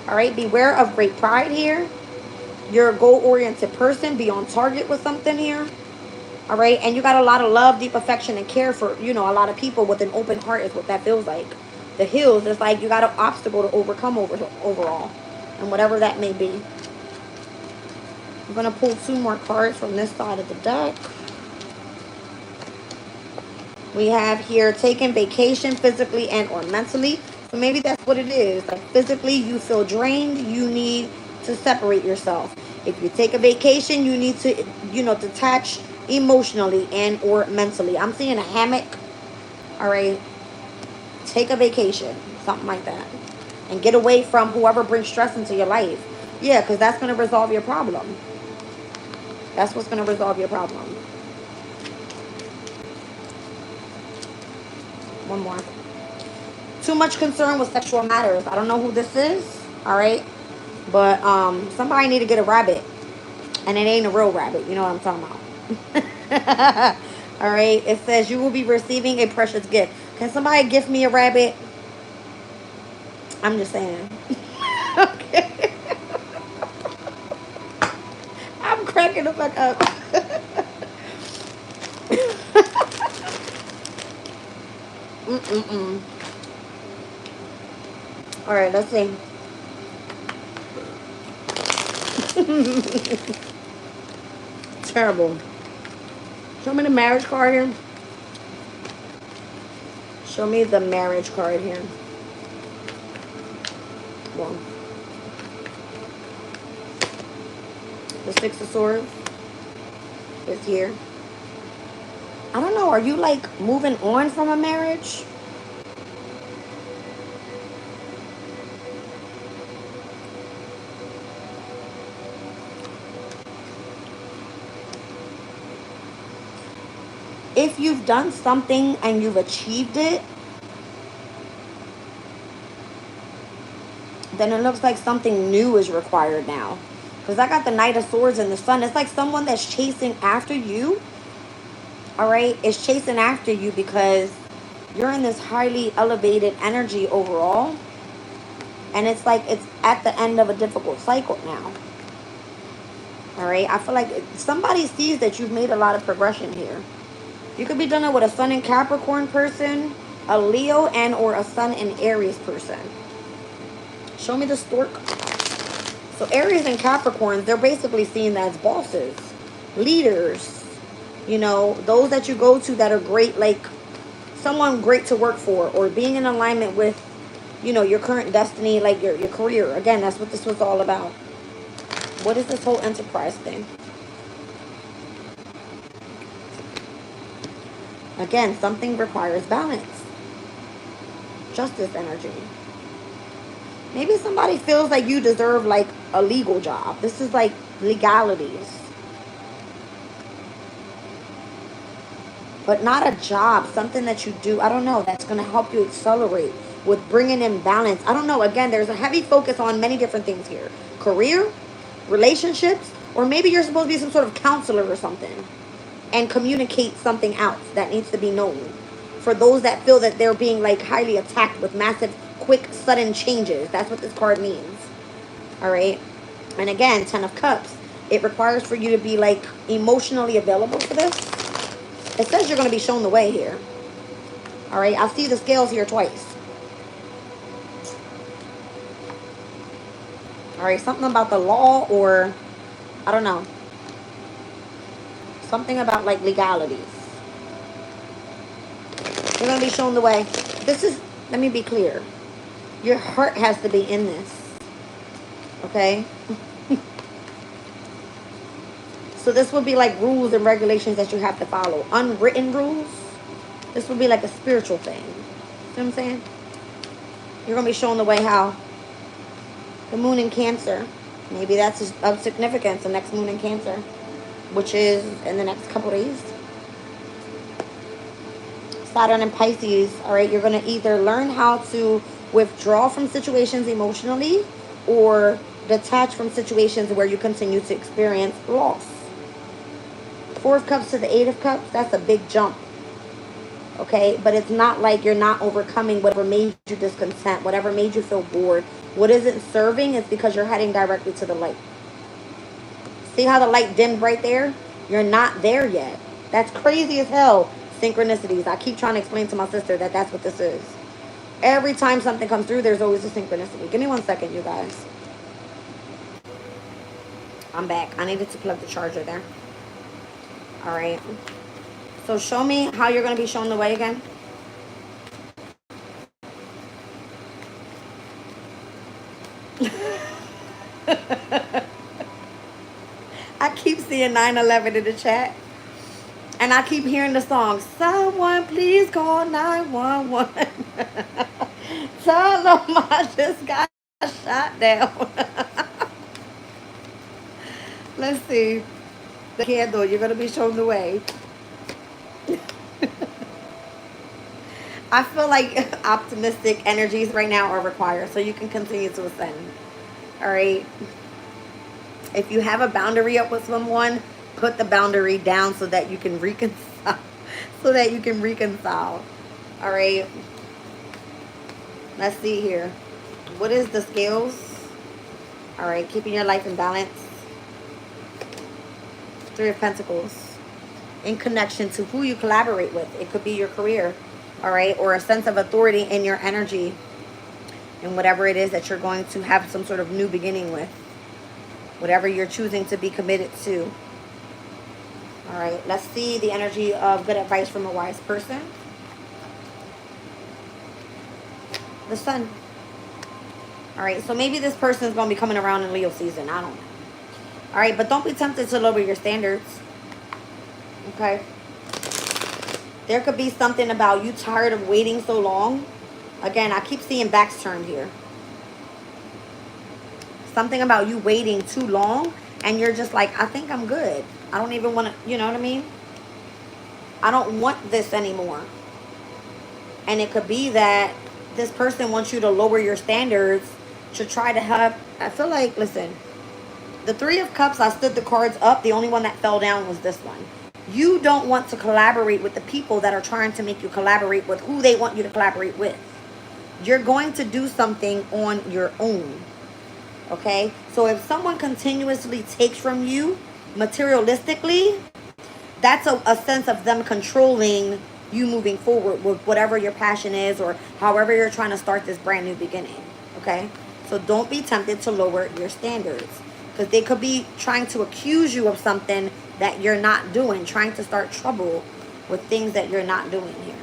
All right. Beware of great pride here. You're a goal-oriented person. Be on target with something here. All right. And you got a lot of love, deep affection, and care for, you know, a lot of people with an open heart is what that feels like. The hills, it's like you got an obstacle to overcome overall. And whatever that may be. I'm going to pull 2 more cards from this side of the deck. We have here taking vacation physically and or mentally. So maybe that's what it is. Like physically, you feel drained. You need to separate yourself. If you take a vacation, you need to, you know, detach emotionally and or mentally. I'm seeing a hammock. All right. Take a vacation. Something like that. And get away from whoever brings stress into your life. Yeah, because that's going to resolve your problem. That's what's going to resolve your problem. One more. Too much concern with sexual matters. I don't know who this is. All right. But somebody need to get a rabbit. And it ain't a real rabbit. You know what I'm talking about. All right. It says you will be receiving a precious gift. Can somebody gift me a rabbit? I'm just saying. Okay. I'm cracking the fuck up. Mm-mm-mm. All right, let's see. Terrible. Show me the marriage card here. Show me the marriage card here. One. The Six of Swords is here. I don't know. Are you like moving on from a marriage? If you've done something and you've achieved it, then it looks like something new is required now. Because I got the Knight of Swords and the Sun. It's like someone that's chasing after you. All right? Is chasing after you because you're in this highly elevated energy overall. And it's like it's at the end of a difficult cycle now. All right? I feel like somebody sees that you've made a lot of progression here. You could be dealing with a Sun in Capricorn person, a Leo, and or a Sun in Aries person. Show me the stork. So Aries and Capricorns, they're basically seen as bosses, leaders, you know, those that you go to that are great, like someone great to work for, or being in alignment with, you know, your current destiny, like your career. Again, that's what this was all about. What is this whole enterprise thing? Again, something requires balance. Justice energy. Maybe somebody feels like you deserve like a legal job. This is like legalities. But not a job, something that you do, I don't know, that's going to help you accelerate with bringing in balance. I don't know. Again, there's a heavy focus on many different things here. Career, relationships, or maybe you're supposed to be some sort of counselor or something and communicate something else that needs to be known. For those that feel that they're being like highly attacked with massive, quick, sudden changes. That's what this card means. All right. And again, 10 of Cups. It requires for you to be like emotionally available for this. It says you're going to be shown the way here. All right. I see the scales here twice. All right. Something about the law or I don't know. Something about like legalities. You're going to be shown the way. This is, let me be clear. Your heart has to be in this. Okay? So this would be like rules and regulations that you have to follow. Unwritten rules. This would be like a spiritual thing. See what I'm saying? You're going to be shown the way how. The moon in Cancer. Maybe that's of significance. The next moon in Cancer. Which is in the next couple days. Saturn and Pisces. Alright, you're going to either learn how to withdraw from situations emotionally. Or detach from situations where you continue to experience loss. 4 of Cups to the 8 of Cups. That's a big jump. Okay, but it's not like you're not overcoming whatever made you discontent, whatever made you feel bored. What isn't serving is because you're heading directly to the light. See how the light dimmed right there? You're not there yet. That's crazy as hell. Synchronicities. I keep trying to explain to my sister that that's what this is. Every time something comes through, there's always a synchronicity. Give me 1 second, you guys. I'm back. I needed to plug the charger there. All right. So show me how you're going to be shown the way again. I keep seeing 9/11 in the chat. And I keep hearing the song, someone please call 911. Tell them I just got shot down. Let's see. The candle, you're going to be shown the way. I feel like optimistic energies right now are required so you can continue to ascend. All right. If you have a boundary up with someone, put the boundary down so that you can reconcile. All right. Let's see here. What is the scales? All right. Keeping your life in balance. 3 of Pentacles. In connection to who you collaborate with. It could be your career. All right, or a sense of authority in your energy and whatever it is that you're going to have some sort of new beginning with. whatever you're choosing to be committed to. All right, let's see the energy of good advice from a wise person. The Sun. All right, so maybe this person is going to be coming around in Leo season. I don't know. All right, but don't be tempted to lower your standards. Okay? There could be something about you tired of waiting so long. Again, I keep seeing backs turned here. Something about you waiting too long and you're just like, I think I'm good. I don't even want to, you know what I mean? I don't want this anymore. And it could be that this person wants you to lower your standards to try to help. I feel like, listen, the Three of Cups, I stood the cards up. The only one that fell down was this one. You don't want to collaborate with the people that are trying to make you collaborate with who they want you to collaborate with. You're going to do something on your own. Okay? So if someone continuously takes from you materialistically, that's a sense of them controlling you moving forward with whatever your passion is or however you're trying to start this brand new beginning. Okay? So don't be tempted to lower your standards. Because they could be trying to accuse you of something that you're not doing, trying to start trouble with things that you're not doing here.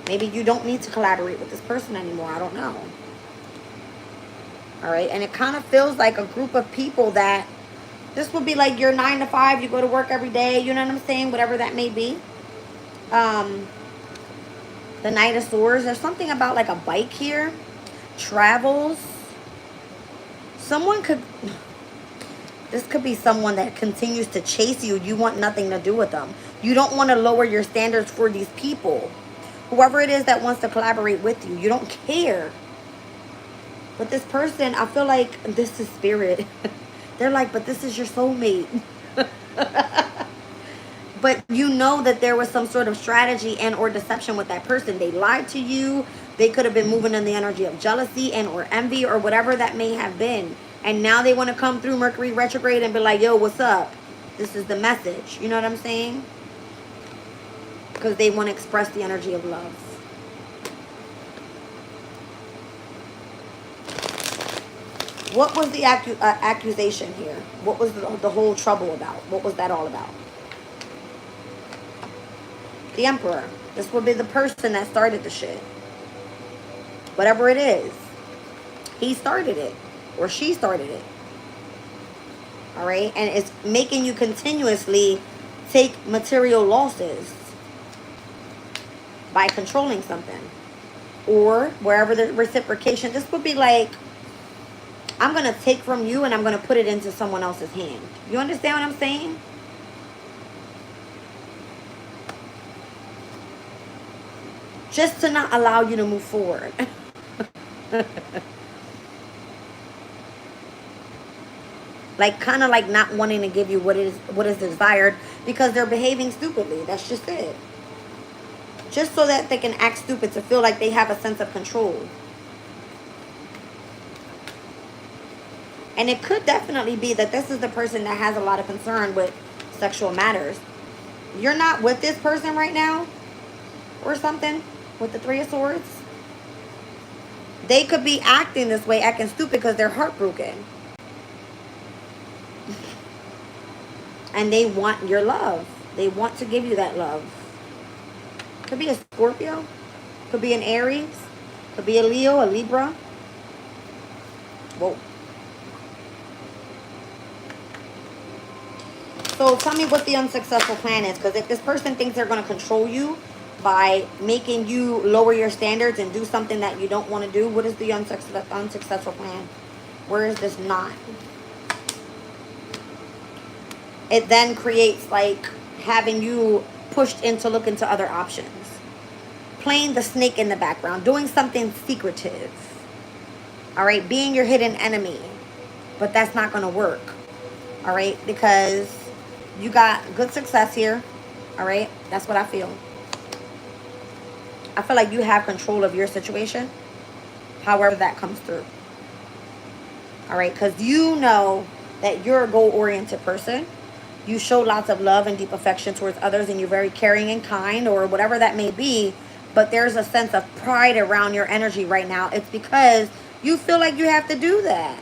Maybe you don't need to collaborate with this person anymore. I don't know. All right. And it kind of feels like a group of people that this would be like your 9 to 5. You go to work every day. You know what I'm saying? Whatever that may be. The Knight of Swords. There's something about like a bike here. Travels. Someone could... This could be someone that continues to chase you. You want nothing to do with them. You don't want to lower your standards for these people. Whoever it is that wants to collaborate with you, you don't care. But this person, I feel like this is spirit. They're like, but this is your soulmate. But you know that there was some sort of strategy and or deception with that person. They lied to you. They could have been moving in the energy of jealousy and or envy or whatever that may have been. And now they want to come through Mercury retrograde and be like, yo, what's up? This is the message. You know what I'm saying? Because they want to express the energy of love. What was the accusation here? What was the whole trouble about? What was that all about? The Emperor. This would be the person that started the shit. Whatever it is. He started it. Or she started it. All right? And it's making you continuously take material losses by controlling something. Or wherever the reciprocation. This would be like, I'm going to take from you and I'm going to put it into someone else's hand. You understand what I'm saying? Just to not allow you to move forward. Like, kind of like not wanting to give you what is desired because they're behaving stupidly. That's just it. Just so that they can act stupid to feel like they have a sense of control. And it could definitely be that this is the person that has a lot of concern with sexual matters. You're not with this person right now or something with the Three of Swords. They could be acting this way, acting stupid because they're heartbroken. And they want your love. They want to give you that love. Could be a Scorpio. Could be an Aries. Could be a Leo, a Libra. Whoa. So tell me what the unsuccessful plan is. Because if this person thinks they're going to control you by making you lower your standards and do something that you don't want to do, what is the unsuccessful plan? Where is this knot? It then creates like having you pushed in to look into other options. Playing the snake in the background. Doing something secretive. All right. Being your hidden enemy. But that's not going to work. All right. Because you got good success here. All right. That's what I feel. I feel like you have control of your situation. However that comes through. All right. Because you know that you're a goal-oriented person. You show lots of love and deep affection towards others and you're very caring and kind or whatever that may be. But there's a sense of pride around your energy right now. It's because you feel like you have to do that.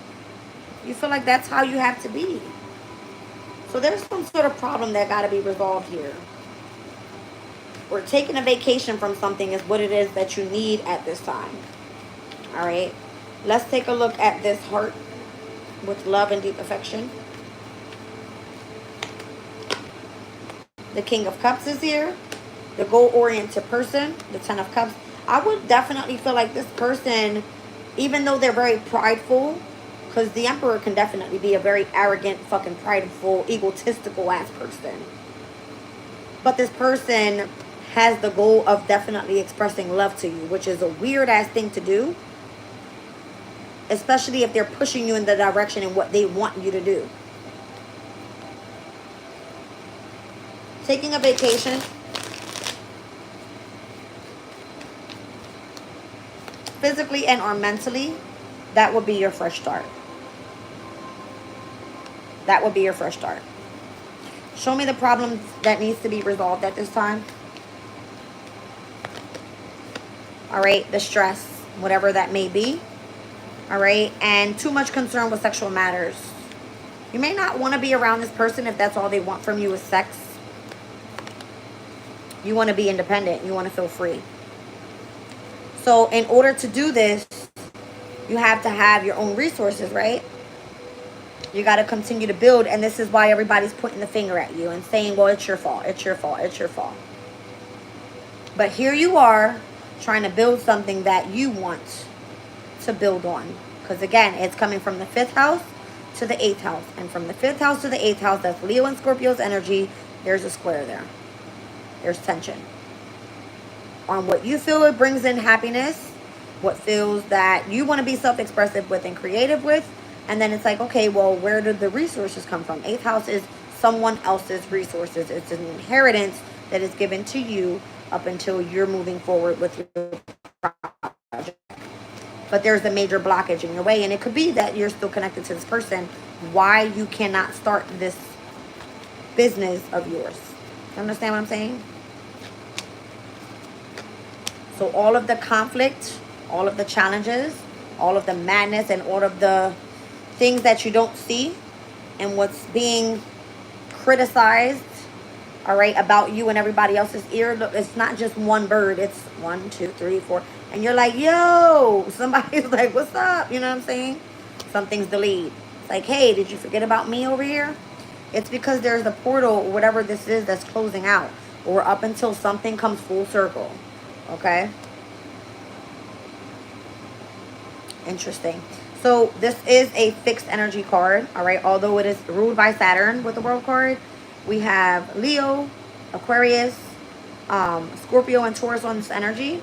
You feel like that's how you have to be. So there's some sort of problem that got to be resolved here. Or taking a vacation from something is what it is that you need at this time. All right. Let's take a look at this heart with love and deep affection. The King of Cups is here. The goal-oriented person, the Ten of Cups. I would definitely feel like this person, even though they're very prideful, because the Emperor can definitely be a very arrogant, fucking prideful, egotistical ass person. But this person has the goal of definitely expressing love to you, which is a weird ass thing to do. Especially if they're pushing you in the direction and what they want you to do. Taking a vacation. Physically and or mentally, that would be your fresh start. That would be your fresh start. Show me the problem that needs to be resolved at this time. All right, the stress, whatever that may be. All right, and too much concern with sexual matters. You may not want to be around this person if that's all they want from you is sex. You want to be independent. You want to feel free. So in order to do this, you have to have your own resources, right? You got to continue to build. And this is why everybody's pointing the finger at you and saying, well, it's your fault. It's your fault. It's your fault. But here you are trying to build something that you want to build on. Because again, it's coming from the 5th house to the 8th house. And from the 5th house to the 8th house, that's Leo and Scorpio's energy. There's a square there. There's tension. On what you feel it brings in happiness. What feels that you want to be self-expressive with and creative with. And then it's like, okay, well, where did the resources come from? 8th house is someone else's resources. It's an inheritance that is given to you up until you're moving forward with your project. But there's a major blockage in your way. And it could be that you're still connected to this person. Why you cannot start this business of yours. You understand what I'm saying? So all of the conflict, all of the challenges, all of the madness, and all of the things that you don't see, and what's being criticized, all right, about you and everybody else's ear. Look, it's not just one bird. It's 1, 2, 3, 4. And you're like, yo, somebody's like, what's up? You know what I'm saying? Something's delayed. It's like, hey, did you forget about me over here? It's because there's a portal or whatever this is that's closing out. Or up until something comes full circle. Okay? Interesting. So this is a fixed energy card. All right? Although it is ruled by Saturn with the world card. We have Leo, Aquarius, Scorpio, and Taurus on this energy.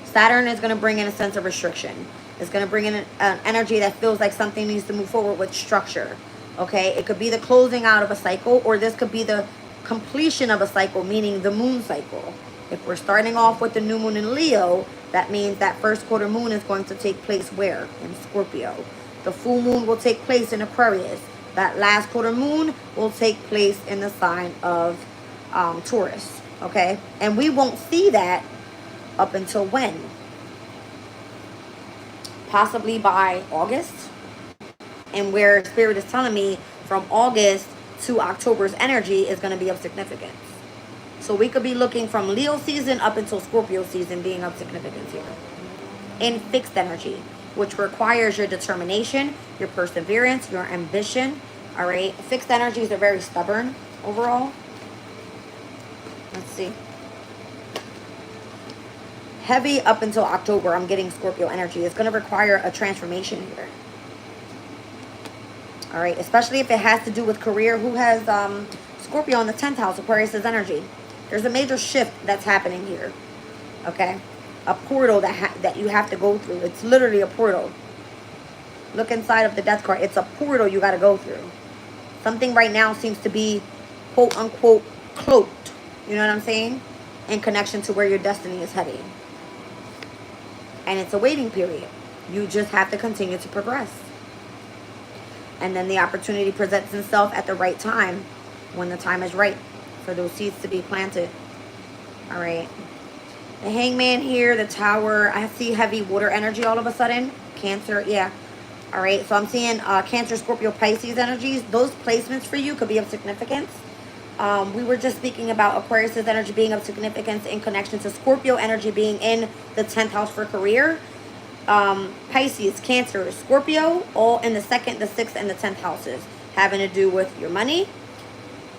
Saturn is going to bring in a sense of restriction. It's going to bring in an energy that feels like something needs to move forward with structure. Okay? It could be the closing out of a cycle, or this could be the completion of a cycle, meaning the moon cycle. If we're starting off with the new moon in Leo, that means that first quarter moon is going to take place where? In Scorpio. The full moon will take place in Aquarius. That last quarter moon will take place in the sign of Taurus. Okay? And we won't see that up until when? Possibly by August. And where Spirit is telling me from August to October's energy is going to be of significance. So we could be looking from Leo season up until Scorpio season being of significance here. In fixed energy, which requires your determination, your perseverance, your ambition. All right. Fixed energies are very stubborn overall. Let's see. Heavy up until October, I'm getting Scorpio energy. It's going to require a transformation here. All right. Especially if it has to do with career. Who has Scorpio in the 10th house, Aquarius' energy? There's a major shift that's happening here. Okay? A portal that you have to go through. It's literally a portal. Look inside of the death card. It's a portal you got to go through. Something right now seems to be quote unquote cloaked. You know what I'm saying? In connection to where your destiny is heading. And it's a waiting period. You just have to continue to progress. And then the opportunity presents itself at the right time. When the time is right. For those seeds to be planted. All right. The Hangman here, the Tower. I see heavy water energy all of a sudden. Cancer, yeah. All right, so I'm seeing Cancer, Scorpio, Pisces energies. Those placements for you could be of significance. We were just speaking about Aquarius's energy being of significance in connection to Scorpio energy being in the 10th house for career. Pisces, Cancer, Scorpio, all in the 2nd, the 6th, and the 10th houses, having to do with your money.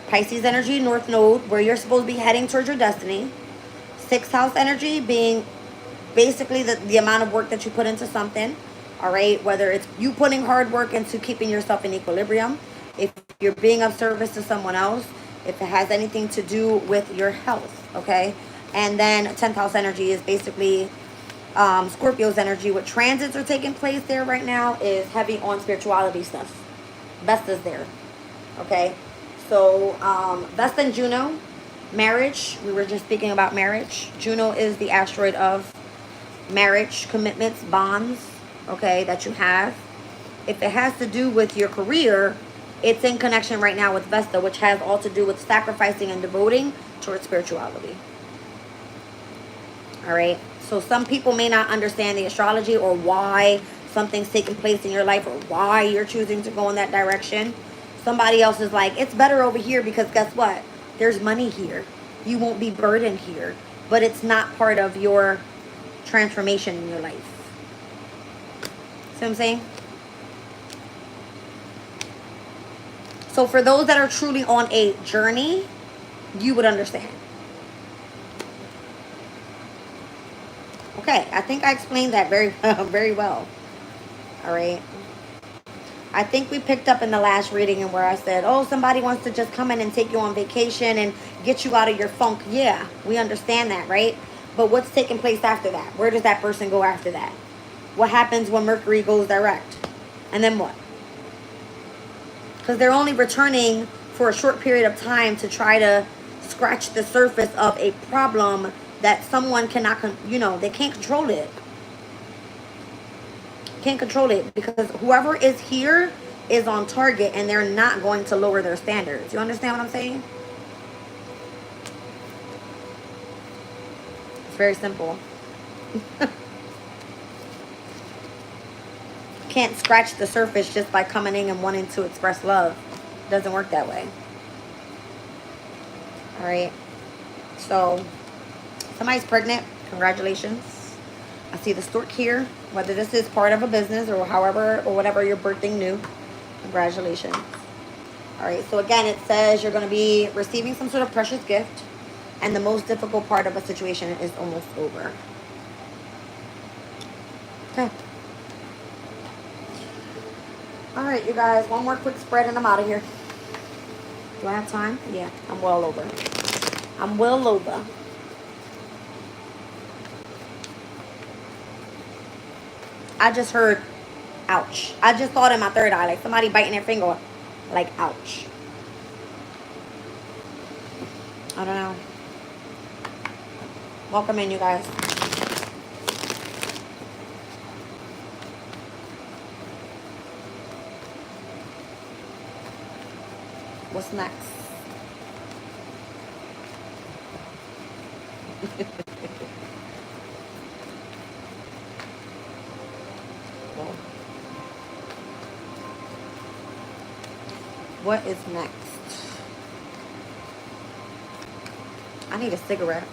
Pisces energy, North Node, where you're supposed to be heading towards your destiny. 6th house energy being basically the amount of work that you put into something. All right, whether it's you putting hard work into keeping yourself in equilibrium, if you're being of service to someone else, if it has anything to do with your health, okay? And then 10th house energy is basically Scorpio's energy. What transits are taking place there right now is heavy on spirituality stuff. Vesta's there, okay? So Vesta and Juno, marriage. We were just speaking about marriage. Juno is the asteroid of marriage, commitments, bonds, okay, that you have. If it has to do with your career, it's in connection right now with Vesta, which has all to do with sacrificing and devoting towards spirituality. All right. So some people may not understand the astrology or why something's taking place in your life or why you're choosing to go in that direction. Somebody else is like, it's better over here because guess what? There's money here. You won't be burdened here. But it's not part of your transformation in your life. See what I'm saying? So for those that are truly on a journey, you would understand. Okay, I think I explained that very very well. All right. I think we picked up in the last reading and where I said, oh, somebody wants to just come in and take you on vacation and get you out of your funk. Yeah, we understand that, right? But what's taking place after that? Where does that person go after that? What happens when Mercury goes direct? And then what? Because they're only returning for a short period of time to try to scratch the surface of a problem that someone cannot, they can't control it. Can't control it because whoever is here is on target and they're not going to lower their standards. You understand what I'm saying? It's very simple. Can't scratch the surface just by coming in and wanting to express love. It doesn't work that way. All right. So, somebody's pregnant. Congratulations. I see the stork here. Whether this is part of a business or however or whatever you're birthing new. Congratulations. All right. So, again, it says you're going to be receiving some sort of precious gift. And the most difficult part of a situation is almost over. Okay. All right, you guys. One more quick spread and I'm out of here. Do I have time? Yeah, I'm well over. I'm well over. I just heard, ouch. I just thought in my third eye, like somebody biting their finger, like, ouch. I don't know. Welcome in, you guys. What's next? Well, what is next? I need a cigarette.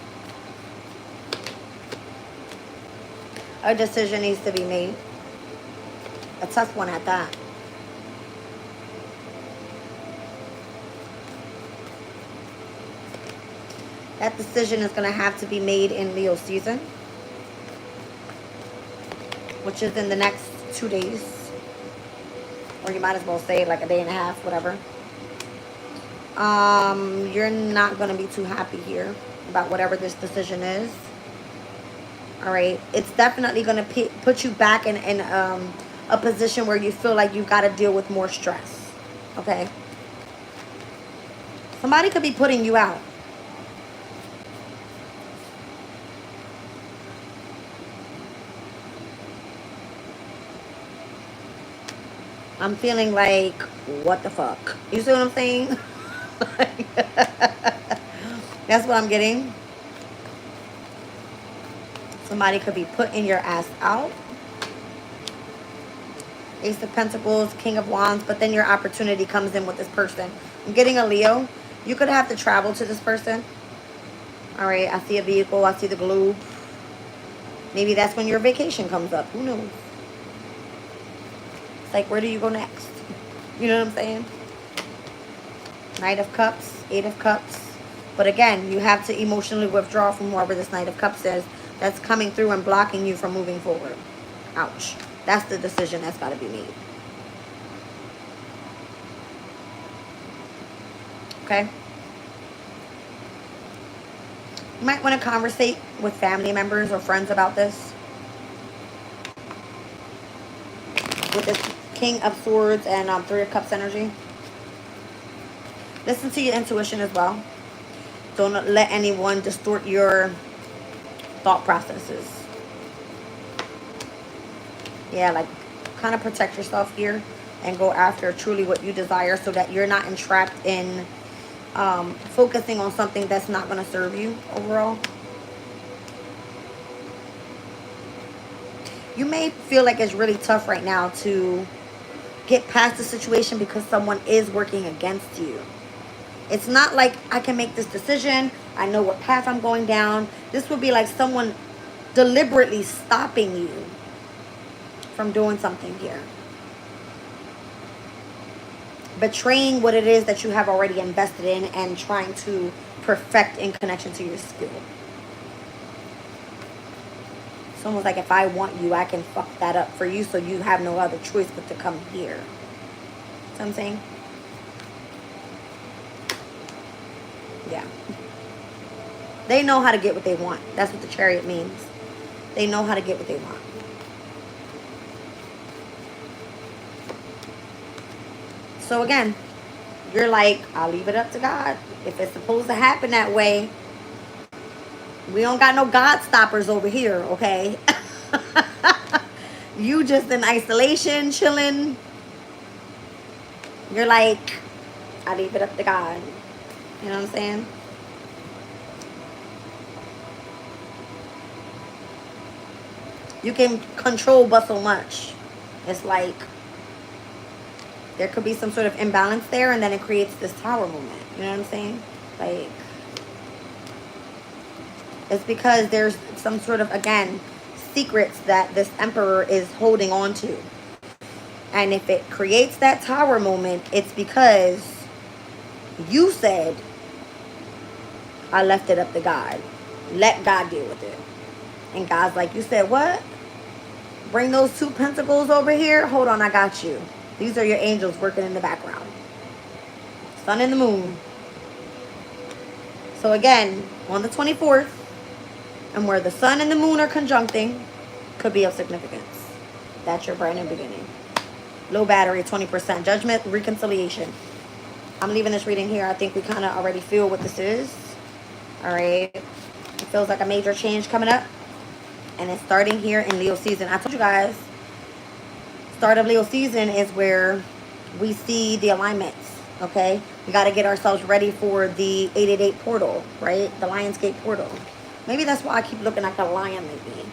A decision needs to be made. A tough one at that. That decision is going to have to be made in Leo season, which is in the next 2 days. Or you might as well say like a day and a half, whatever. You're not going to be too happy here about whatever this decision is. All right. It's definitely going to put you back in a position where you feel like you've got to deal with more stress. Okay. Somebody could be putting you out. I'm feeling like, what the fuck? You see what I'm saying? That's what I'm getting. Somebody could be putting your ass out. Ace of Pentacles, King of Wands, but then your opportunity comes in with this person. I'm getting a Leo. You could have to travel to this person. All right, I see a vehicle. I see the globe. Maybe that's when your vacation comes up. Who knows? It's like, where do you go next? You know what I'm saying? Knight of Cups, Eight of Cups. But again, you have to emotionally withdraw from whoever this Knight of Cups is that's coming through and blocking you from moving forward. Ouch. That's the decision that's got to be made. Okay? You might want to conversate with family members or friends about this. With this King of Swords and Three of Cups energy. Listen to your intuition as well. Don't let anyone distort your thought processes. Yeah, like kind of protect yourself here and go after truly what you desire so that you're not entrapped in focusing on something that's not going to serve you overall. You may feel like it's really tough right now to get past the situation because someone is working against you. It's not like I can make this decision. I know what path I'm going down. This would be like someone deliberately stopping you from doing something here. Betraying what it is that you have already invested in and trying to perfect in connection to your skill. It's almost like if I want you, I can fuck that up for you so you have no other choice but to come here. You know what I'm saying? Yeah. They know how to get what they want. That's what the Chariot means. They know how to get what they want. So again, you're like, I'll leave it up to God. If it's supposed to happen that way, we don't got no God stoppers over here, okay? You just in isolation, chilling. You're like, I leave it up to God. You know what I'm saying? You can control but so much. It's like there could be some sort of imbalance there, and then it creates this tower moment. You know what I'm saying? Like, it's because there's some sort of, again, secrets that this Emperor is holding on to. And if it creates that tower moment, it's because you said, I left it up to God. Let God deal with it. And God's like, you said what? Bring those two pentacles over here. Hold on, I got you. These are your angels working in the background. Sun and the moon. So again, on the 24th, and where the sun and the moon are conjuncting, could be of significance. That's your brand new beginning. Low battery, 20%. Judgment, reconciliation. I'm leaving this reading here. I think we kind of already feel what this is. All right. It feels like a major change coming up. And it's starting here in Leo season. I told you guys, start of Leo season is where we see the alignments, okay? We got to get ourselves ready for the 888 portal, right? The Lionsgate portal. Maybe that's why I keep looking like a lion lately.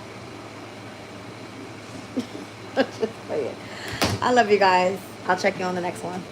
I love you guys. I'll check you on the next one.